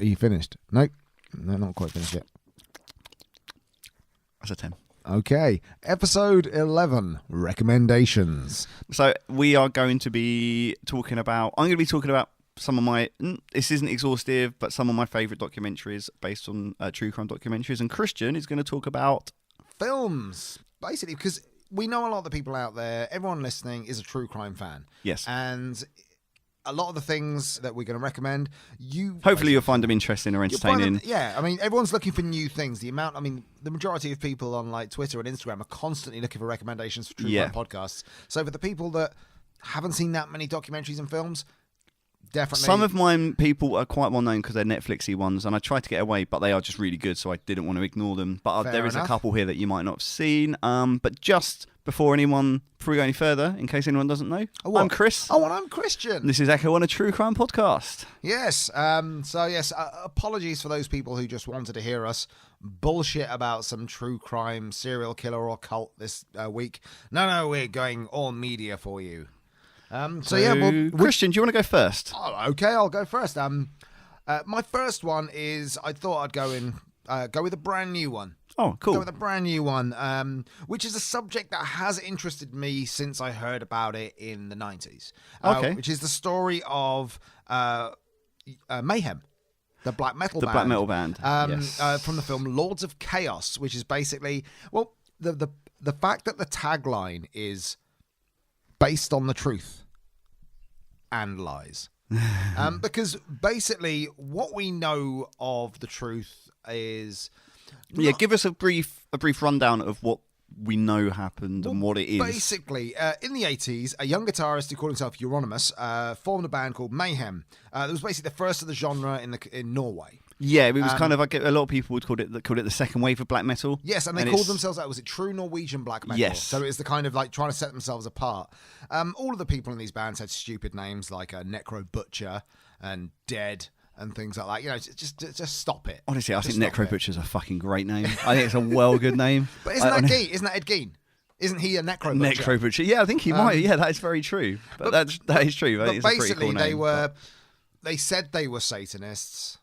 Are you finished? No, not quite finished yet. That's a 10. Okay, episode 11, recommendations. So we are going to be talking about... I'm going to be talking about some of my... This isn't exhaustive, but some of my favourite documentaries based on true crime documentaries. And Christian is going to talk about... films, basically, because we know a lot of the people out there, everyone listening is a true crime fan. Yes. And a lot of the things that we're going to recommend, hopefully you'll find them interesting or entertaining. I mean, everyone's looking for new things. The majority of people on like Twitter and Instagram are constantly looking for recommendations for true crime podcasts. So for the people that haven't seen that many documentaries and films, definitely. Some of mine people are quite well known because they're Netflixy ones, and I tried to get away, but they are just really good, so I didn't want to ignore them. But there is a couple here that you might not have seen. But just before we go any further, in case anyone doesn't know, I'm Chris. Oh, and I'm Christian. This is Echo on a True Crime podcast. Yes. Apologies for those people who just wanted to hear us bullshit about some true crime serial killer or cult this week. No, we're going all media for you. Christian, do you want to go first? Oh, okay, I'll go first. My first one is I thought I'd go with a brand new one. Oh, cool. Go with a brand new one, which is a subject that has interested me since I heard about it in the 90s. Okay. Which is the story of Mayhem, the black metal band. The black metal band, yes. From the film Lords of Chaos, which is basically, the fact that the tagline is based on the truth and lies. Because basically what we know of the truth is... give us a brief rundown of what we know happened and what it is. Basically, in the 80s, a young guitarist who called himself Euronymous formed a band called Mayhem. It was basically the first of the genre in Norway. Yeah, it was kind of like a lot of people would call it the second wave of black metal. Yes, and they called themselves was it true Norwegian black metal? Yes. So it was the kind of like trying to set themselves apart. All of the people in these bands had stupid names like Necro Butcher and Dead and things like that. You know, just stop it. Honestly, I think Necro Butcher's a fucking great name. I think it's a well good name. But isn't that Ed Gein? Isn't he a Necro Butcher? Necro Butcher. Yeah, I think he might. Yeah, that is very true. But that is true. But it's basically, a pretty cool name, they said they were Satanists.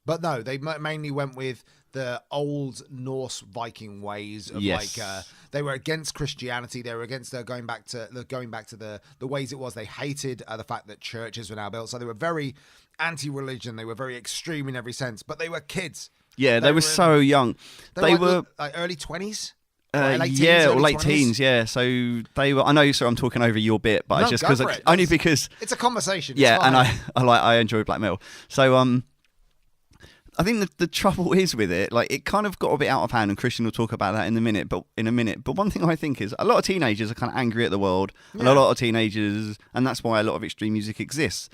But no, they mainly went with the old Norse Viking ways of they were against Christianity. They were against going back to the ways it was. They hated the fact that churches were now built. So they were very anti-religion. They were very extreme in every sense. But they were kids. Yeah, they were so young. They were like early 20s. Late teens. Yeah, so they were. I know, so I'm talking over your bit, but it's just because it's a conversation. Yeah, and I enjoy black metal. So I think the trouble is with it, like it kind of got a bit out of hand, and Christian will talk about that in a minute. But one thing I think is a lot of teenagers are kind of angry at the world, and a lot of teenagers, and that's why a lot of extreme music exists.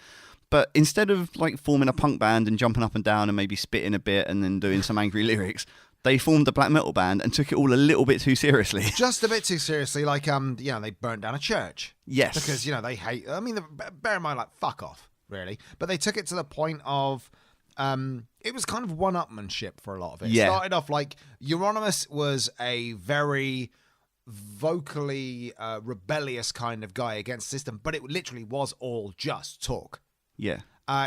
But instead of like forming a punk band and jumping up and down and maybe spitting a bit and then doing some angry lyrics, they formed a black metal band and took it all a little bit too seriously. Just a bit too seriously. Like, they burnt down a church. Yes. Because, they hate... I mean, bear in mind, like, fuck off, really. But they took it to the point of... it was kind of one-upmanship for a lot of it. Yeah. It started off like... Euronymous was a very vocally rebellious kind of guy against the system, but it literally was all just talk. Yeah.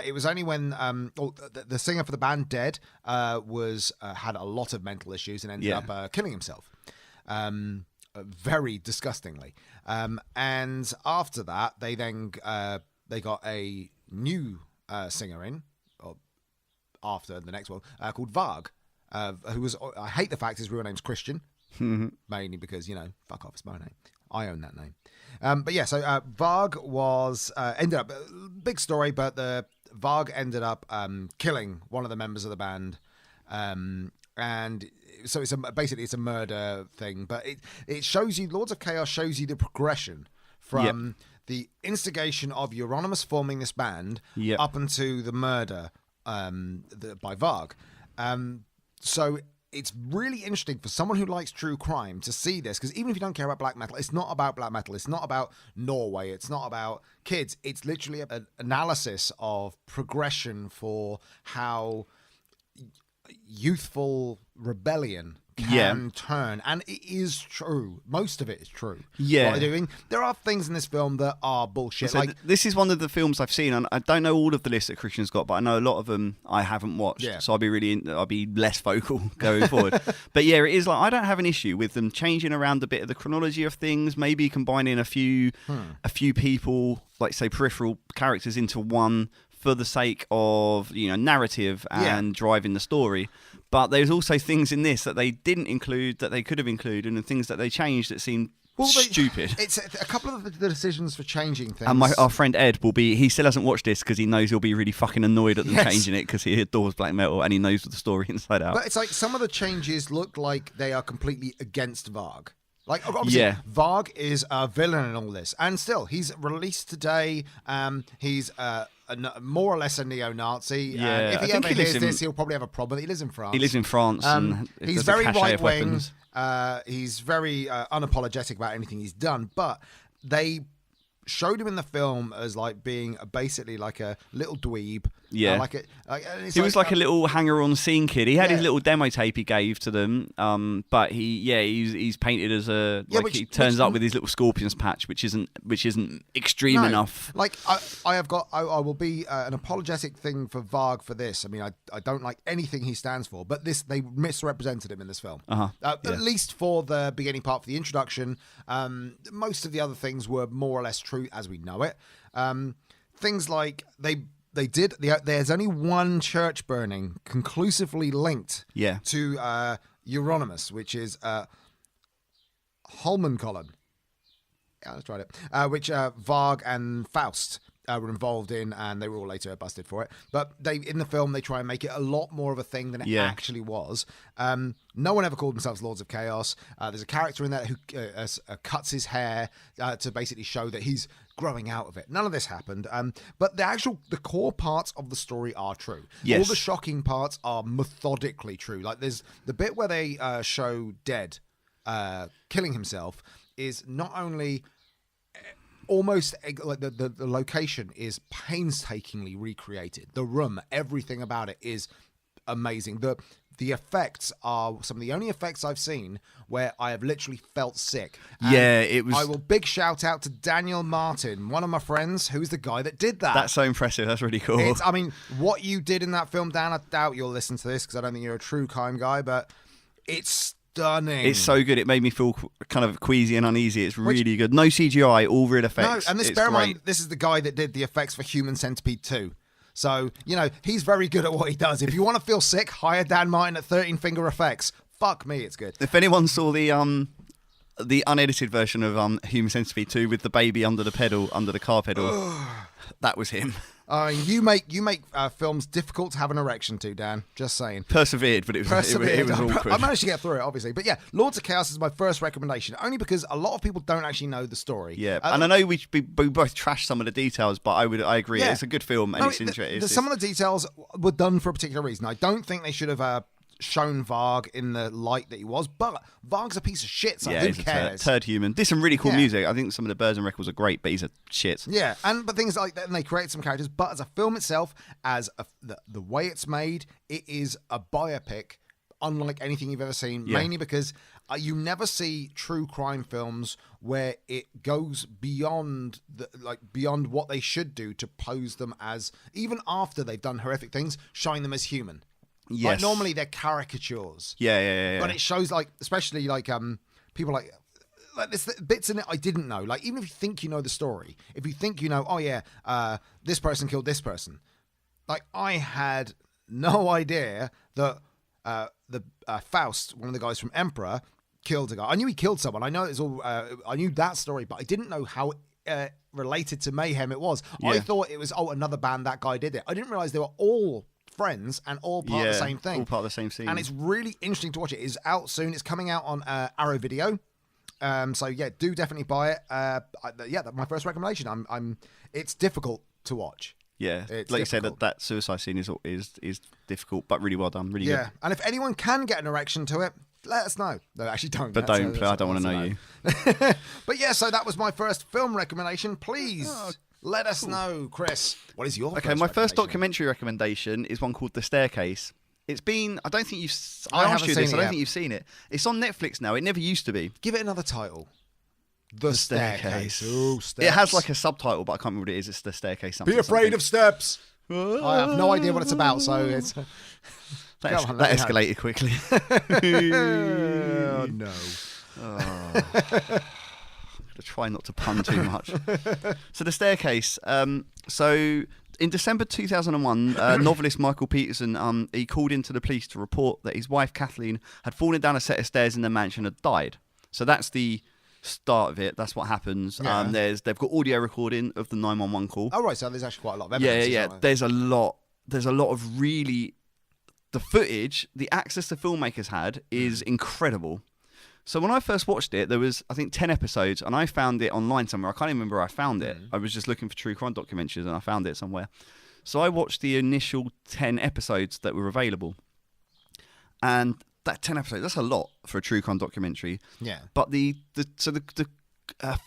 It was only when the singer for the band, Dead, had a lot of mental issues and ended up killing himself, very disgustingly. And after that, they then they got a new singer in, after the next one, called Varg, who was, I hate the fact his real name's Christian, mainly because, fuck off, it's my name. I own that name. So Varg was ended up big story, but the Varg ended up killing one of the members of the band, and so it's a murder thing. But it shows you, Lords of Chaos shows you the progression from the instigation of Euronymous forming this band up into the murder by Varg. So it's really interesting for someone who likes true crime to see this, because even if you don't care about black metal, it's not about black metal. It's not about Norway. It's not about kids. It's literally an analysis of progression for how youthful rebellion can turn, and it is true. Most of it is true. Yeah. What they're doing. There are things in this film that are bullshit. So this is one of the films I've seen, and I don't know all of the lists that Christian's got, but I know a lot of them I haven't watched. Yeah. So I'll be less vocal going forward. But yeah, it is like I don't have an issue with them changing around a bit of the chronology of things, maybe combining a few people, like say peripheral characters, into one for the sake of narrative and driving the story. But there's also things in this that they didn't include that they could have included, and things that they changed that seemed stupid. It's a couple of the decisions for changing things. And our friend Ed he still hasn't watched this because he knows he'll be really fucking annoyed at them changing it, because he adores black metal and he knows the story inside out. But it's like some of the changes look like they are completely against Varg. Like, obviously, Varg is a villain in all this, and still, he's released today. He's more or less a neo-Nazi. Yeah, if he ever hears this, he'll probably have a problem. He lives in France. He lives in France, and he's very right-wing. He's very unapologetic about anything he's done, but they showed him in the film as like being basically like a little dweeb. Yeah, he was like a little hanger-on-scene kid. He had his little demo tape he gave to them, but he's painted as he turns up with his little scorpions patch, which isn't extreme enough. Like I will be an apologetic thing for Varg for this. I mean, I don't like anything he stands for, but they misrepresented him in this film. At least for the beginning part, for the introduction. Most of the other things were more or less true as we know it. Things like there's only one church burning conclusively linked to Euronymous, which is Holmenkollen. Yeah, let's try it. Which Varg and Faust were involved in, and they were all later busted for it. But in the film, they try and make it a lot more of a thing than it actually was. No one ever called themselves Lords of Chaos. There's a character in there who cuts his hair to basically show that he's growing out of it. None of this happened. But the core parts of the story are true. Yes. All the shocking parts are methodically true. Like there's the bit where they show Dead killing himself is not only almost like the location is painstakingly recreated. The room, everything about it is amazing. The effects are some of the only effects I've seen where I have literally felt sick. And it was. I will big shout out to Daniel Martin, one of my friends, who's the guy that did that. That's so impressive. That's really cool. I mean, what you did in that film, Dan, I doubt you'll listen to this because I don't think you're a true crime guy, but it's stunning. It's so good. It made me feel kind of queasy and uneasy. It's really good. No CGI, all real effects. No, and bear in mind, this is the guy that did the effects for Human Centipede 2. So, he's very good at what he does. If you want to feel sick, hire Dan Martin at 13 Finger Effects. Fuck me, it's good. If anyone saw the unedited version of Human Centipede 2 with the baby under the car pedal, that was him. You make films difficult to have an erection to, Dan. Just saying. Persevered, but it was awkward. I managed to get through it, obviously. But yeah, Lords of Chaos is my first recommendation, only because a lot of people don't actually know the story. Yeah, and I know we both trashed some of the details, but I agree. Yeah. It's a good film, and it's interesting. Some of the details were done for a particular reason. I don't think they should have shown Varg in the light that he was, but Varg's a piece of shit, so who cares? He's a turd human. Did some really cool music. I think some of the Birds and records are great, but he's a shit. Yeah, but things like that, and they create some characters, but as a film itself, the way it's made, it is a biopic unlike anything you've ever seen, mainly because you never see true crime films where it goes beyond what they should do to pose them as, even after they've done horrific things, showing them as human. Yes. Like normally they're caricatures. Yeah. But it shows especially people like there's bits in it I didn't know. Like even if you think you know the story, if you think this person killed this person. Like I had no idea that the Faust, one of the guys from Emperor, killed a guy. I knew he killed someone. I know it's all. I knew that story, but I didn't know how related to Mayhem it was. Yeah. I thought it was another band that guy did it. I didn't realize they were all friends and all part of the same thing. All part of the same scene. And it's really interesting to watch it. It's out soon. It's coming out on Arrow Video. So yeah, do definitely buy it. That's my first recommendation. It's difficult to watch. Yeah, it's like difficult. You said, that suicide scene is difficult, but really well done, really good. Yeah, and if anyone can get an erection to it, let us know. No, actually don't. But I don't want to know you. But yeah, so that was my first film recommendation. Please let us know, Chris. What is your my first documentary recommendation is one called The Staircase. It's been. I don't think you've. I I asked haven't you seen this. it I don't yet. think you've seen it. It's on Netflix now. It never used to be. Give it another title. The Staircase. Staircase. Ooh, steps. It has like a subtitle, but I can't remember what it is. It's The Staircase. Be afraid of steps. I have no idea what it's about, so it's... That Come on, let me know. escalated quickly. Oh, no. I'm gonna try not to pun too much. So The Staircase. So in December 2001, novelist Michael Peterson he called into the police to report that his wife Kathleen had fallen down a set of stairs in their mansion and died. So that's the start of it. That's what happens. Yeah. They've got audio recording of the 911 call. Oh, right, so there's actually quite a lot of evidence. Yeah. There's a lot of really... The footage, the access the filmmakers had is incredible. So when I first watched it, there was, I think, 10 episodes, and I found it online somewhere. I can't even remember where I found it. I was just looking for true crime documentaries, and I found it somewhere. So I watched the initial 10 episodes that were available. And that 10 episodes, that's a lot for a true crime documentary. Yeah. But the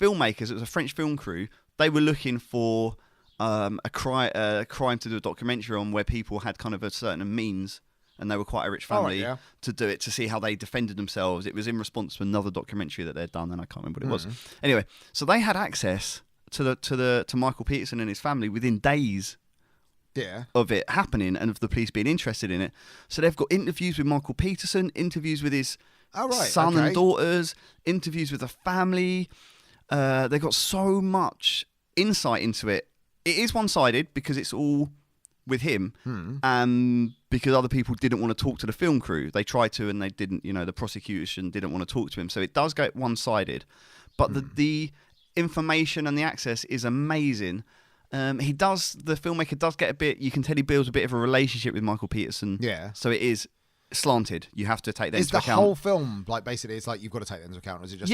filmmakers, it was a French film crew, they were looking for a crime to do a documentary on where people had kind of a certain means, and they were quite a rich family to do it, to see how they defended themselves. It was in response to another documentary that they'd done, and I can't remember what it was. Anyway, so they had access to Michael Peterson and his family within days of it happening and of the police being interested in it. So they've got interviews with Michael Peterson, interviews with his son and daughters, interviews with the family. They've got so much insight into it. It is one-sided because it's all with him, because other people didn't want to talk to the film crew. They tried to, and they didn't. The prosecution didn't want to talk to him, so it does go one-sided. But the information and the access is amazing. The filmmaker does get a bit. You can tell he builds a bit of a relationship with Michael Peterson. Yeah. So it is slanted. You have to take that into account. Is the whole film basically? It's like you've got to take that into account, or is it just?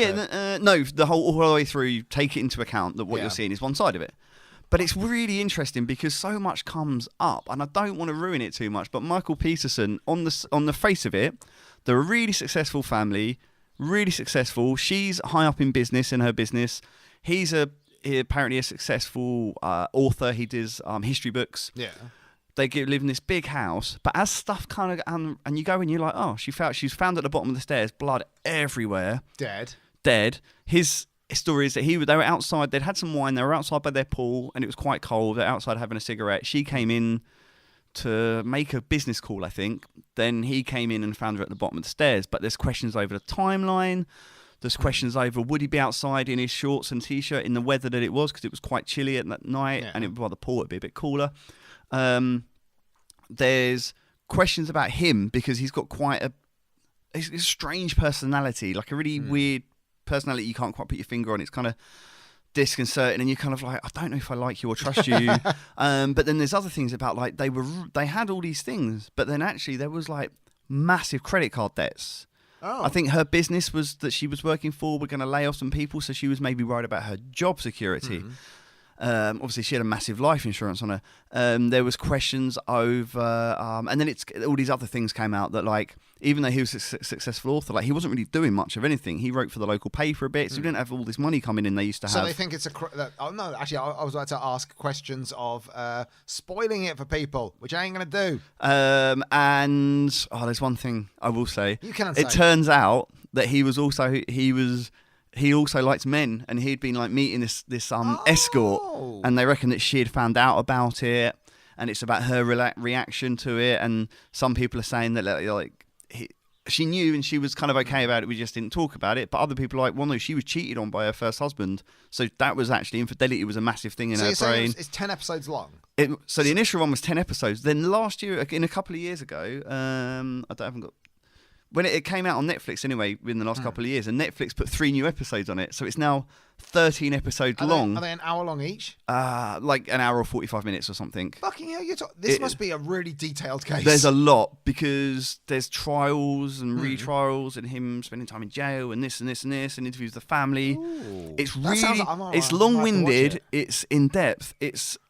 No. The whole all the way through, you take it into account that what you're seeing is one side of it. But it's really interesting because so much comes up, and I don't want to ruin it too much. But Michael Peterson, on the face of it, they're a really successful family, really successful. She's high up in business in her business. He's apparently a successful author. He does history books. Yeah. They live in this big house, but as stuff kind of and you go and you're like, oh, she's found at the bottom of the stairs, blood everywhere, dead. His story is that they were outside. They'd had some wine. They were outside by their pool, and it was quite cold. They're outside having a cigarette. She came in to make a business call, I think. Then he came in and found her at the bottom of the stairs. But there's questions over the timeline. There's questions over would he be outside in his shorts and t-shirt in the weather that it was, because it was quite chilly at that night, and by the pool it'd be a bit cooler. There's questions about him because he's got quite a strange personality, like a really weird personality you can't quite put your finger on. It's kind of disconcerting, and you're kind of like, I don't know if I like you or trust you. But then there's other things about, like, they had all these things, but then actually there was like massive credit card debts. I think her business was that she was working for were going to lay off some people, so she was maybe worried about her job security. Obviously she had a massive life insurance on her. There was questions over and then all these other things came out that, like, even though he was a successful author, like, he wasn't really doing much of anything. He wrote for the local paper a bit, so he didn't have all this money coming in they used to have. So they think it's no, actually I was about to ask questions of spoiling it for people, which I ain't gonna do. And there's one thing I will say. You can say. It turns out that he also liked men, and he'd been like meeting this escort, and they reckon that she had found out about it, and it's about her reaction to it. And some people are saying that she knew and she was kind of okay about it, we just didn't talk about it. But other people are like, well, no, she was cheated on by her first husband, so that was actually infidelity was a massive thing in her brain. It's 10 episodes long. So the initial one was 10 episodes. Then last year, a couple of years ago, when it came out on Netflix anyway, in the last couple of years, and Netflix put 3 new episodes on it, so it's now 13 episodes long. Are they an hour long each? Like an hour or 45 minutes or something. Fucking hell, this must be a really detailed case. There's a lot, because there's trials and retrials and him spending time in jail and this and this and this, and interviews with the family. Ooh, it's really, it's long-winded, it's in-depth,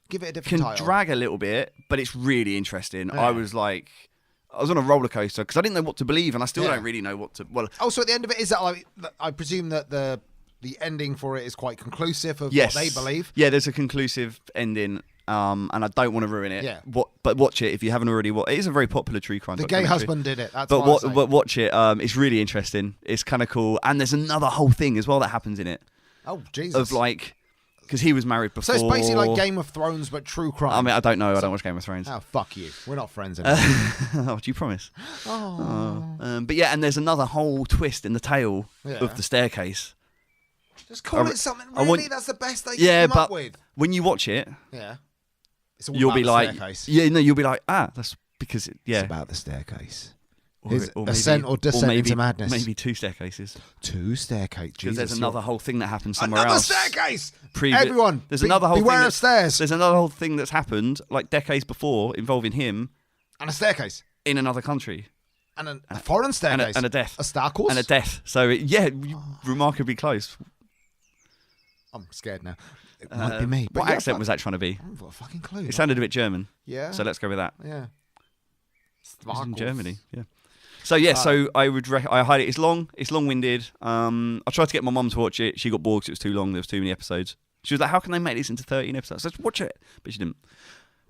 give it a different title. Drag a little bit, but it's really interesting. I was on a roller coaster because I didn't know what to believe, and I still don't really know what to. Well, so at the end of it, is that like, I presume that the ending for it is quite conclusive of what they believe? Yeah, there's a conclusive ending. and I don't want to ruin it. Yeah. But watch it if you haven't already. It is a very popular true crime. The gay documentary. husband did it. That's But what I'm saying. but watch it. It's really interesting. It's kind of cool, and there's another whole thing as well that happens in it. Oh Jesus! Of like, because he was married before. So it's basically like Game of Thrones, but true crime. I mean, I don't know. I don't watch Game of Thrones. Oh fuck you! We're not friends anymore. Oh, do you promise? But yeah, and there's another whole twist in the tale of the staircase. Just call it something. Really, that's the best they can come up with. When you watch it, it's all you'll about be the like, staircase. you'll be like, that's because It's about the staircase. or Ascent or descent into madness. Maybe 2 staircases. 2 staircases. Because there's another whole thing that happens somewhere else. else. Another staircase. Everyone, another whole beware thing of stairs. There's another whole thing that's happened like decades before involving him and a staircase in another country. And a foreign staircase. And a death. A star course. And a death. So, remarkably close. I'm scared now. It might be me. What accent was that trying to be? I haven't got a fucking clue. It sounded a bit German. Yeah. So let's go with that. Yeah. It's in Germany. Yeah. So so I would I highly. It's long-winded. I tried to get my mum to watch it. She got bored because it was too long. There was too many episodes. She was like, "How can they make this into 13 episodes? Let's watch it." But she didn't.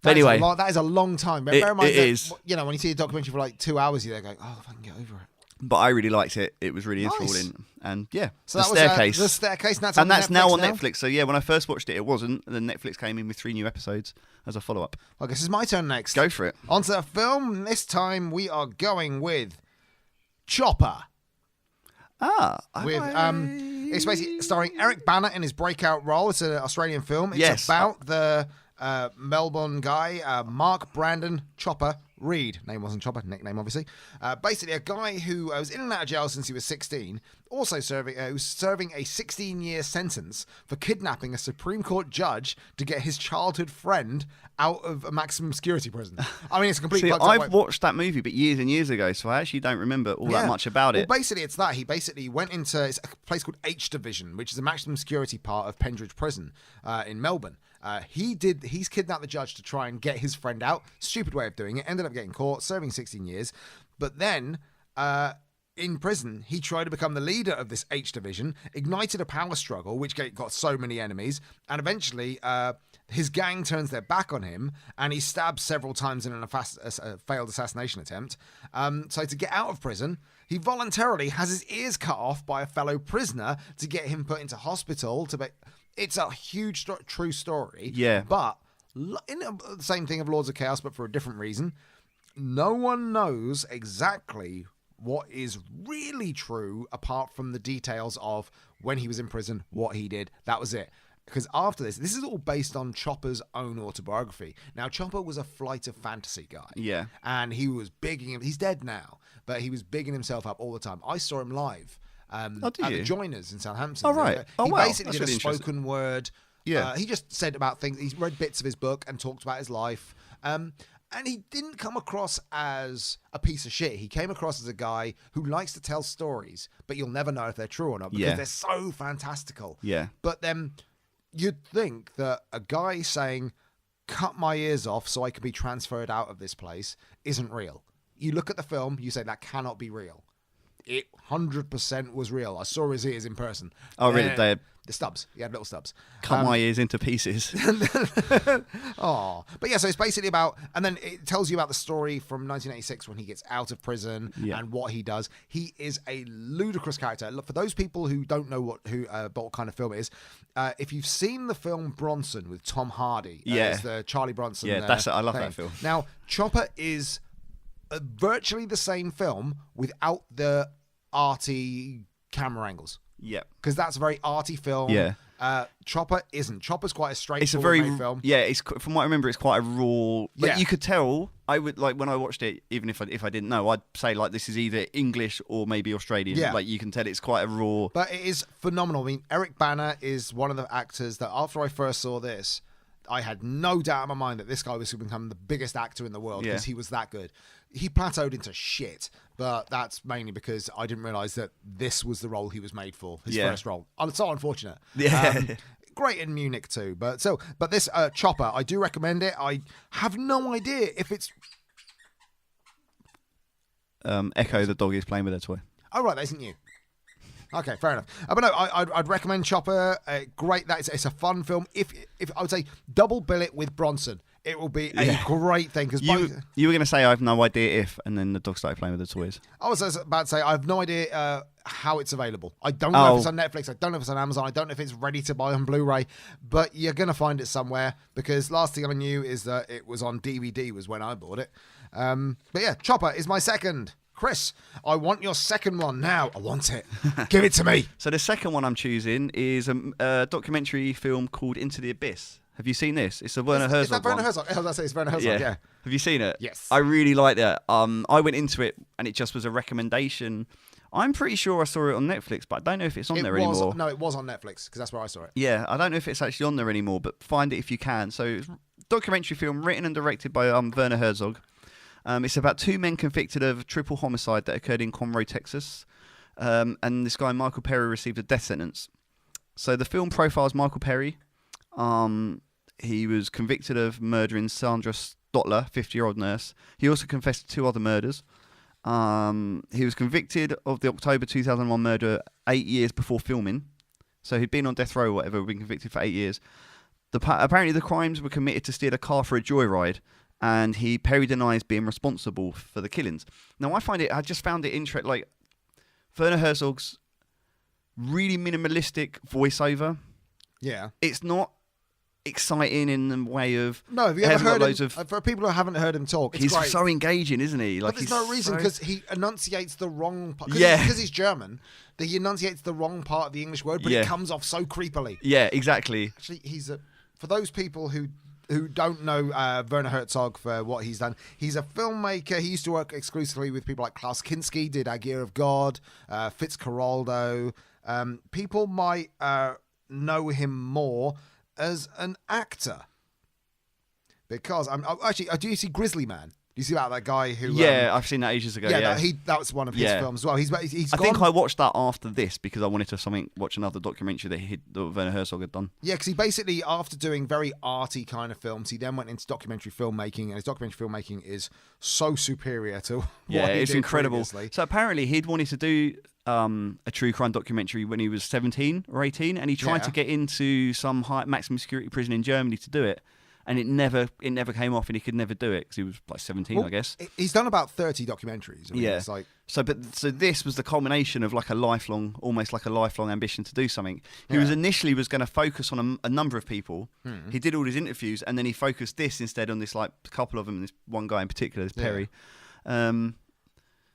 But anyway, that is a long time. Bear in mind it is. You know, when you see a documentary for like 2 hours, you're going, "Oh, if I can get over it." But I really liked it. It was really enthralling. And so the staircase. The staircase. And that's now on Netflix. So when I first watched it, it wasn't. And then Netflix came in with 3 new episodes as a follow-up. I guess it's my turn next. Go for it. On to the film. This time we are going with Chopper. It's basically starring Eric Bana in his breakout role. It's an Australian film. It's about the Melbourne guy, Mark Brandon Chopper Reed. Name wasn't Chopper, nickname obviously. Basically a guy who was in and out of jail since he was 16, also serving a 16-year sentence for kidnapping a Supreme Court judge to get his childhood friend out of a maximum security prison. I mean, it's a complete. See, I've watched that movie, but years and years ago, so I actually don't remember all that much about it. Well, basically, it's that he basically went into a place called H Division, which is a maximum security part of Pendridge Prison in Melbourne. He's kidnapped the judge to try and get his friend out. Stupid way of doing it. Ended up getting caught, serving 16 years. But then, in prison, he tried to become the leader of this H Division, ignited a power struggle, which got so many enemies, and eventually his gang turns their back on him, and he's stabbed several times in a failed assassination attempt. So to get out of prison, he voluntarily has his ears cut off by a fellow prisoner to get him put into hospital. It's a huge true story. Yeah. But in the same thing of Lords of Chaos, but for a different reason, no one knows exactly what is really true apart from the details of when he was in prison, what he did. That was it. Because after this is all based on Chopper's own autobiography. Now, Chopper was a flight of fantasy guy. Yeah. And he was bigging him. He's dead now, but he was bigging himself up all the time. I saw him live at the Joiners in Southampton. Oh, right. He wow. basically That's did really a spoken word. Yeah. He just said about things. He read bits of his book and talked about his life. And he didn't come across as a piece of shit. He came across as a guy who likes to tell stories, but you'll never know if they're true or not because they're so fantastical. Yeah. But then you'd think that a guy saying, cut my ears off so I can be transferred out of this place isn't real. You look at the film, you say that cannot be real. It 100% was real. I saw his ears in person. Oh, really? They're the stubs. He had little stubs. Cut my ears into pieces. Oh, but yeah, so it's basically about, and then it tells you about the story from 1986 when he gets out of prison and what he does. He is a ludicrous character. Look, for those people who don't know what kind of film it is, if you've seen the film Bronson with Tom Hardy, it's the Charlie Bronson. Yeah, that's it. I love that film. Now, Chopper is virtually the same film without the arty camera angles. Yeah. Because that's a very arty film. Yeah. Chopper isn't. Chopper's quite a straightforward film. Yeah, it's from what I remember, it's quite a raw. Like, Yeah. you could tell. I would like when I watched it, even if I didn't know, I'd say like this is either English or maybe Australian. Yeah. Like you can tell it's quite a raw. But it is phenomenal. I mean, Eric Bana is one of the actors that after I first saw this, I had no doubt in my mind that this guy was going to become the biggest actor in the world because he was that good. He plateaued into shit, but that's mainly because I didn't realise that this was the role he was made for, his first role. It's so unfortunate. Yeah. Great in Munich too, but this Chopper, I do recommend it. I have no idea if it's... Echo, the dog, is playing with their toy. Oh, right, that isn't you. Okay, fair enough. But no, I'd recommend Chopper. Great, it's a fun film. If I would say double bill it with Bronson, it will be a great thing. Because you were going to say I have no idea if, and then the dog started playing with the toys. I was about to say I have no idea how it's available. I don't know if it's on Netflix. I don't know if it's on Amazon. I don't know if it's ready to buy on Blu-ray. But you're going to find it somewhere, because last thing I knew is that it was on DVD was when I bought it. But yeah, Chopper is my second. Chris, I want your second one now. I want it. Give it to me. So the second one I'm choosing is a documentary film called Into the Abyss. Have you seen this? It's a Werner Herzog. Is that Werner Herzog? I was going to say it's Werner Herzog, yeah. Have you seen it? Yes. I really like that. I went into it and it just was a recommendation. I'm pretty sure I saw it on Netflix, but I don't know if it's on there anymore. No, it was on Netflix, because that's where I saw it. Yeah, I don't know if it's actually on there anymore, but find it if you can. So it's a documentary film written and directed by Werner Herzog. It's about two men convicted of triple homicide that occurred in Conroe, Texas. And this guy, Michael Perry, received a death sentence. So the film profiles Michael Perry. He was convicted of murdering Sandra Stotler, 50-year-old nurse. He also confessed to 2 other murders. He was convicted of the October 2001 murder 8 years before filming. So he'd been on death row or whatever, been convicted for 8 years. Apparently the crimes were committed to steal a car for a joyride. And Perry denies being responsible for the killings. Now, I just found it interesting. Like, Werner Herzog's really minimalistic voiceover. Yeah. It's not exciting in the way of... No, have you ever heard him? For people who haven't heard him talk, he's great. So engaging, isn't he? Like, but there's no reason, because he enunciates the wrong part. Because he's German, that he enunciates the wrong part of the English word, but it comes off so creepily. Yeah, exactly. Actually, for those people who don't know Werner Herzog for what he's done, he's a filmmaker. He used to work exclusively with people like Klaus Kinski, did Aguirre of God, Fitzcarraldo. People might know him more as an actor, because do you see Grizzly Man? Do you see that guy who? Yeah, I've seen that ages ago. Yeah, that was one of his films as well. I think I watched that after this because I wanted to watch another documentary that Werner Herzog had done. Yeah, because he basically, after doing very arty kind of films, he then went into documentary filmmaking, and his documentary filmmaking is so superior to what he it's did incredible. Previously. So apparently he'd wanted to do a true crime documentary when he was 17 or 18, and he tried to get into some high maximum security prison in Germany to do it. And it never came off, and he could never do it because he was like 17, I guess. He's done about 30 documentaries. I mean, it's like... So this was the culmination of almost like a lifelong ambition to do something. He was going to focus on a number of people. He did all his interviews, and then he focused this instead on this couple of them, this one guy in particular, this Perry.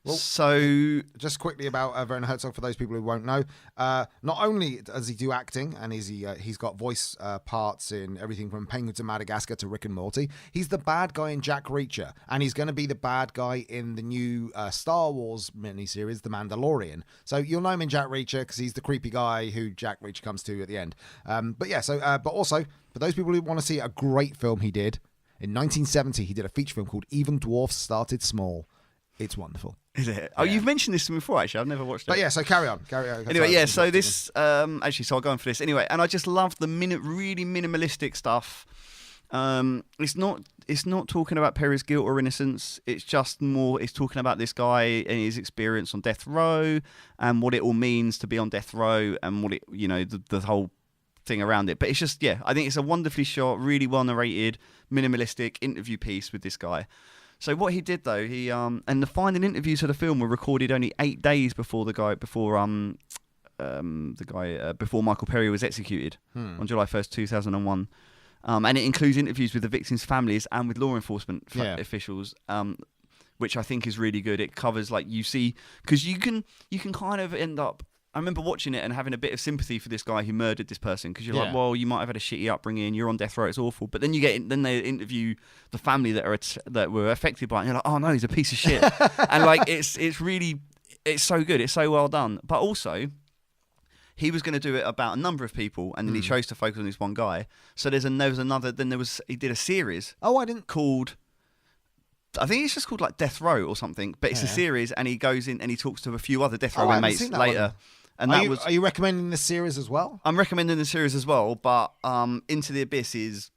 So just quickly about Werner Herzog, for those people who won't know, not only does he do acting, and he's got voice parts in everything from Penguins of Madagascar to Rick and Morty. He's the bad guy in Jack Reacher, and he's going to be the bad guy in the new Star Wars miniseries, The Mandalorian. So you'll know him in Jack Reacher because he's the creepy guy who Jack Reacher comes to at the end. But also for those people who want to see a great film he did, in 1970 he did a feature film called Even Dwarfs Started Small. It's wonderful. Is it? Oh, you've mentioned this to me before, actually. I've never watched it. But yeah, so carry on. Anyway, so this... so I'll go on for this. Anyway, and I just love the really minimalistic stuff. It's not talking about Perry's guilt or innocence. It's just more... It's talking about this guy and his experience on death row and what it all means to be on death row and what it... the whole thing around it. But it's just... Yeah, I think it's a wonderfully shot, really well-narrated, minimalistic interview piece with this guy. So what he did though, and the final interviews for the film were recorded only 8 days before before Michael Perry was executed on July 1st, 2001. And it includes interviews with the victims' families and with law enforcement officials, which I think is really good. It covers because you can kind of end up. I remember watching it and having a bit of sympathy for this guy who murdered this person, because you're like, well, you might have had a shitty upbringing, you're on death row, it's awful. But then then they interview the family that were affected by it, and you're like, oh no, he's a piece of shit. And it's so good, it's so well done. But also, he was going to do it about a number of people, and then he chose to focus on this one guy. So he did a series. Oh, I didn't called. I think it's just called like Death Row or something, but it's a series, and he goes in and he talks to a few other death row inmates later. One. And are you recommending this series as well? I'm recommending the series as well, but Into the Abyss is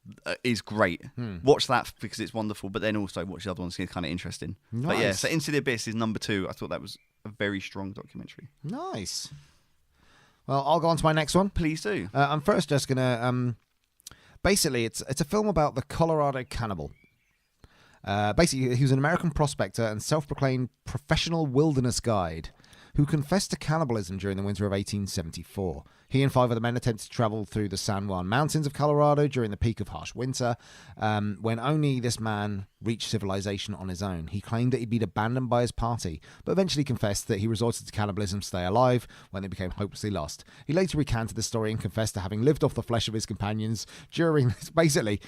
great. Watch that because it's wonderful, but then also watch the other ones, it's kind of interesting. Nice. But yeah, so Into the Abyss is number 2. I thought that was a very strong documentary. Nice. Well, I'll go on to my next one. Please do. I'm first just gonna basically it's a film about the Colorado cannibal. Basically, he was an American prospector and self-proclaimed professional wilderness guide who confessed to cannibalism during the winter of 1874. He and 5 other men attempted to travel through the San Juan Mountains of Colorado during the peak of harsh winter, when only this man reached civilization on his own. He claimed that he'd been abandoned by his party, but eventually confessed that he resorted to cannibalism to stay alive when they became hopelessly lost. He later recanted the story and confessed to having lived off the flesh of his companions during this, basically,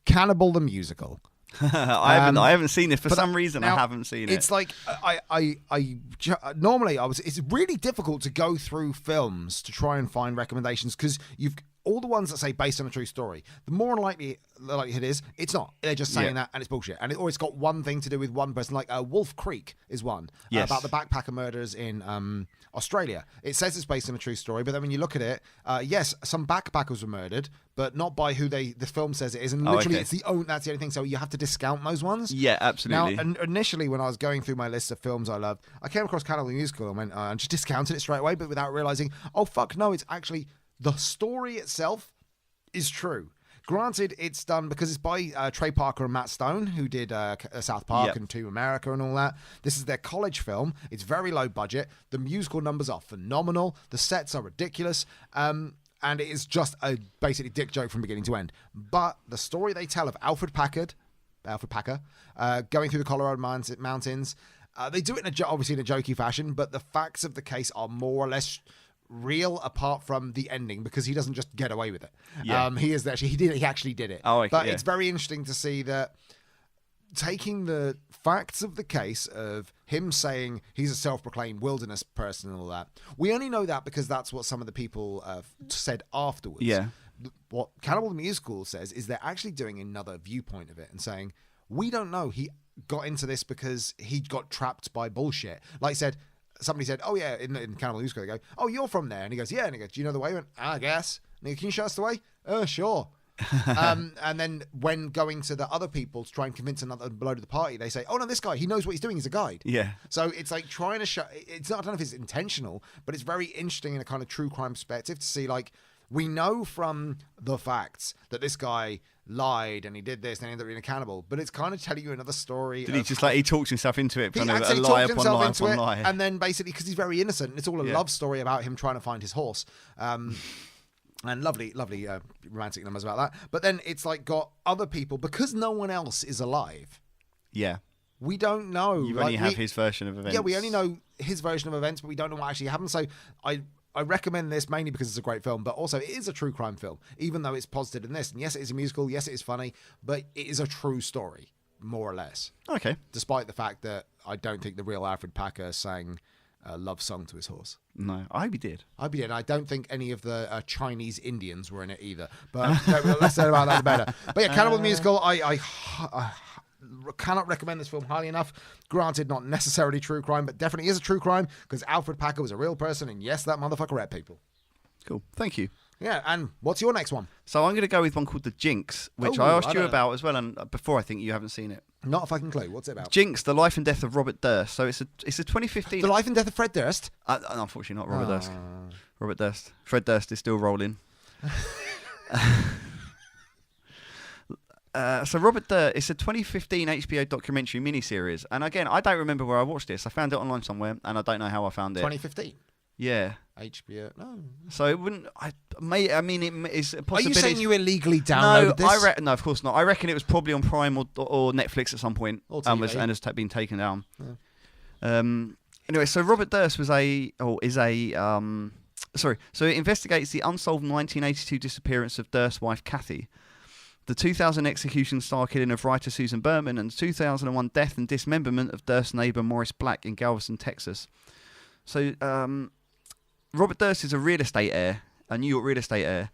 Cannibal the Musical. I haven't seen it for some reason. I haven't seen it. It's like normally it's really difficult to go through films to try and find recommendations because you've all the ones that say based on a true story. The more likely the likelihood is it's not. They're just saying that and it's bullshit. And it's got one thing to do with one person. Like Wolf Creek is one about the backpacker murders in Australia. It says it's based on a true story, but then when you look at it, yes, some backpackers were murdered, but not by who the film says it is. And literally, that's the only thing. So you have to discount those ones. Yeah, absolutely. Now, initially, when I was going through my list of films I loved, I came across Cannibal the Musical and went and just discounted it straight away, but without realizing, oh fuck, no, it's actually the story itself is true. Granted, it's done because it's by Trey Parker and Matt Stone, who did South Park and To America and all that. This is their college film. It's very low budget. The musical numbers are phenomenal. The sets are ridiculous. And it is just a basically dick joke from beginning to end. But the story they tell of Alfred Packer, going through the Colorado mountains, they do it obviously in a jokey fashion, but the facts of the case are more or less real apart from the ending because he doesn't just get away with it. He actually did it. But it's very interesting to see that taking the facts of the case of him saying he's a self-proclaimed wilderness person and all that, we only know that because that's what some of the people said afterwards. What Cannibal the Musical says is they're actually doing another viewpoint of it and saying we don't know, he got into this because he got trapped by bullshit. Like I said, somebody said, oh yeah, in Cannibal Musical, they go, oh, you're from there. And he goes, yeah. And he goes, do you know the way? He went, I guess. And he goes, can you show us the way? Sure. And then when going to the other people to try and convince another load of the party, they say, oh no, this guy, he knows what he's doing. He's a guide. Yeah. So it's like trying to show, it's not, I don't know if it's intentional, but it's very interesting in a kind of true crime perspective to see, like, we know from the facts that this guy lied and he did this and he ended up being a cannibal, but it's kind of telling you another story. Did he just he talks himself into it? Kind of a lie upon lie upon lie. And then basically, because he's very innocent, and it's all a love story about him trying to find his horse. And lovely romantic numbers about that. But then it's like got other people, because no one else is alive. Yeah. We don't know. You only have his version of events. Yeah, we only know his version of events, but we don't know what actually happened. So I recommend this mainly because it's a great film, but also it is a true crime film, even though it's posited in this. And yes, it is a musical. Yes, it is funny, but it is a true story, more or less. Okay. Despite the fact that I don't think the real Alfred Packer sang a love song to his horse. No, I did. I don't think any of the Chinese Indians were in it either. But less said about that, the better. But yeah, Cannibal the Musical, I cannot recommend this film highly enough. Granted, not necessarily true crime, but definitely is a true crime because Alfred Packer was a real person, and yes, that motherfucker ate people. Cool. Thank you. Yeah, and what's your next one? So I'm going to go with one called The Jinx, which I asked you about as well, and before I think you haven't seen it. Not a fucking clue. What's it about? Jinx, The Life and Death of Robert Durst. So it's a 2015... The Life and Death of Fred Durst? Unfortunately not Robert Durst. Robert Durst. Fred Durst is still rolling. So Robert Durst, it's a 2015 HBO documentary miniseries. And again, I don't remember where I watched this. I found it online somewhere, and I don't know how I found it. 2015? Yeah. HBO? No. So it wouldn't... it is a possibility... Are you saying you illegally downloaded this? No, of course not. I reckon it was probably on Prime or Netflix at some point. Or TV. And has been taken down. Yeah. Anyway, so Robert Durst so it investigates the unsolved 1982 disappearance of Durst's wife, Kathy, the 2000 execution-style killing of writer Susan Berman, and the 2001 death and dismemberment of Durst's neighbour Morris Black in Galveston, Texas. So, Robert Durst is a real estate heir, a New York real estate heir.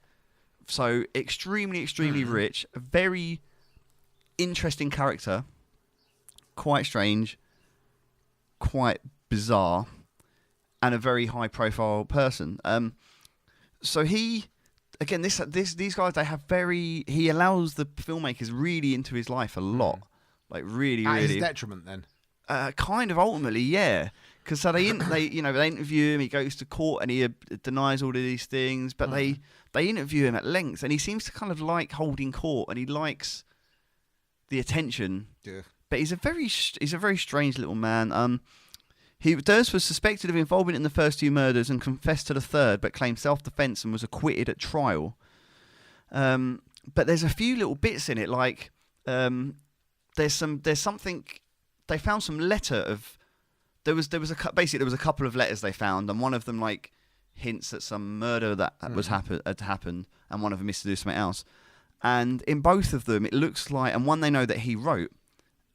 So, extremely, extremely rich, a very interesting character, quite strange, quite bizarre, and a very high-profile person. So he... Again, these guys, they have he allows the filmmakers really into his life a lot. Like, really, At really. his detriment, then? Kind of ultimately, yeah. Because so they interview him. He goes to court and he denies all of these things. But they interview him at length, and he seems to kind of like holding court, and he likes the attention. Yeah. But he's a very strange little man. Durst was suspected of involvement in the first 2 murders and confessed to the third, but claimed self-defense and was acquitted at trial. But there's a few little bits in it, like there's something. They found some letter of. There was a couple of letters they found, and one of them like hints at some murder that had happened, and one of them is to do something else. And in both of them, it looks like, and one they know that he wrote,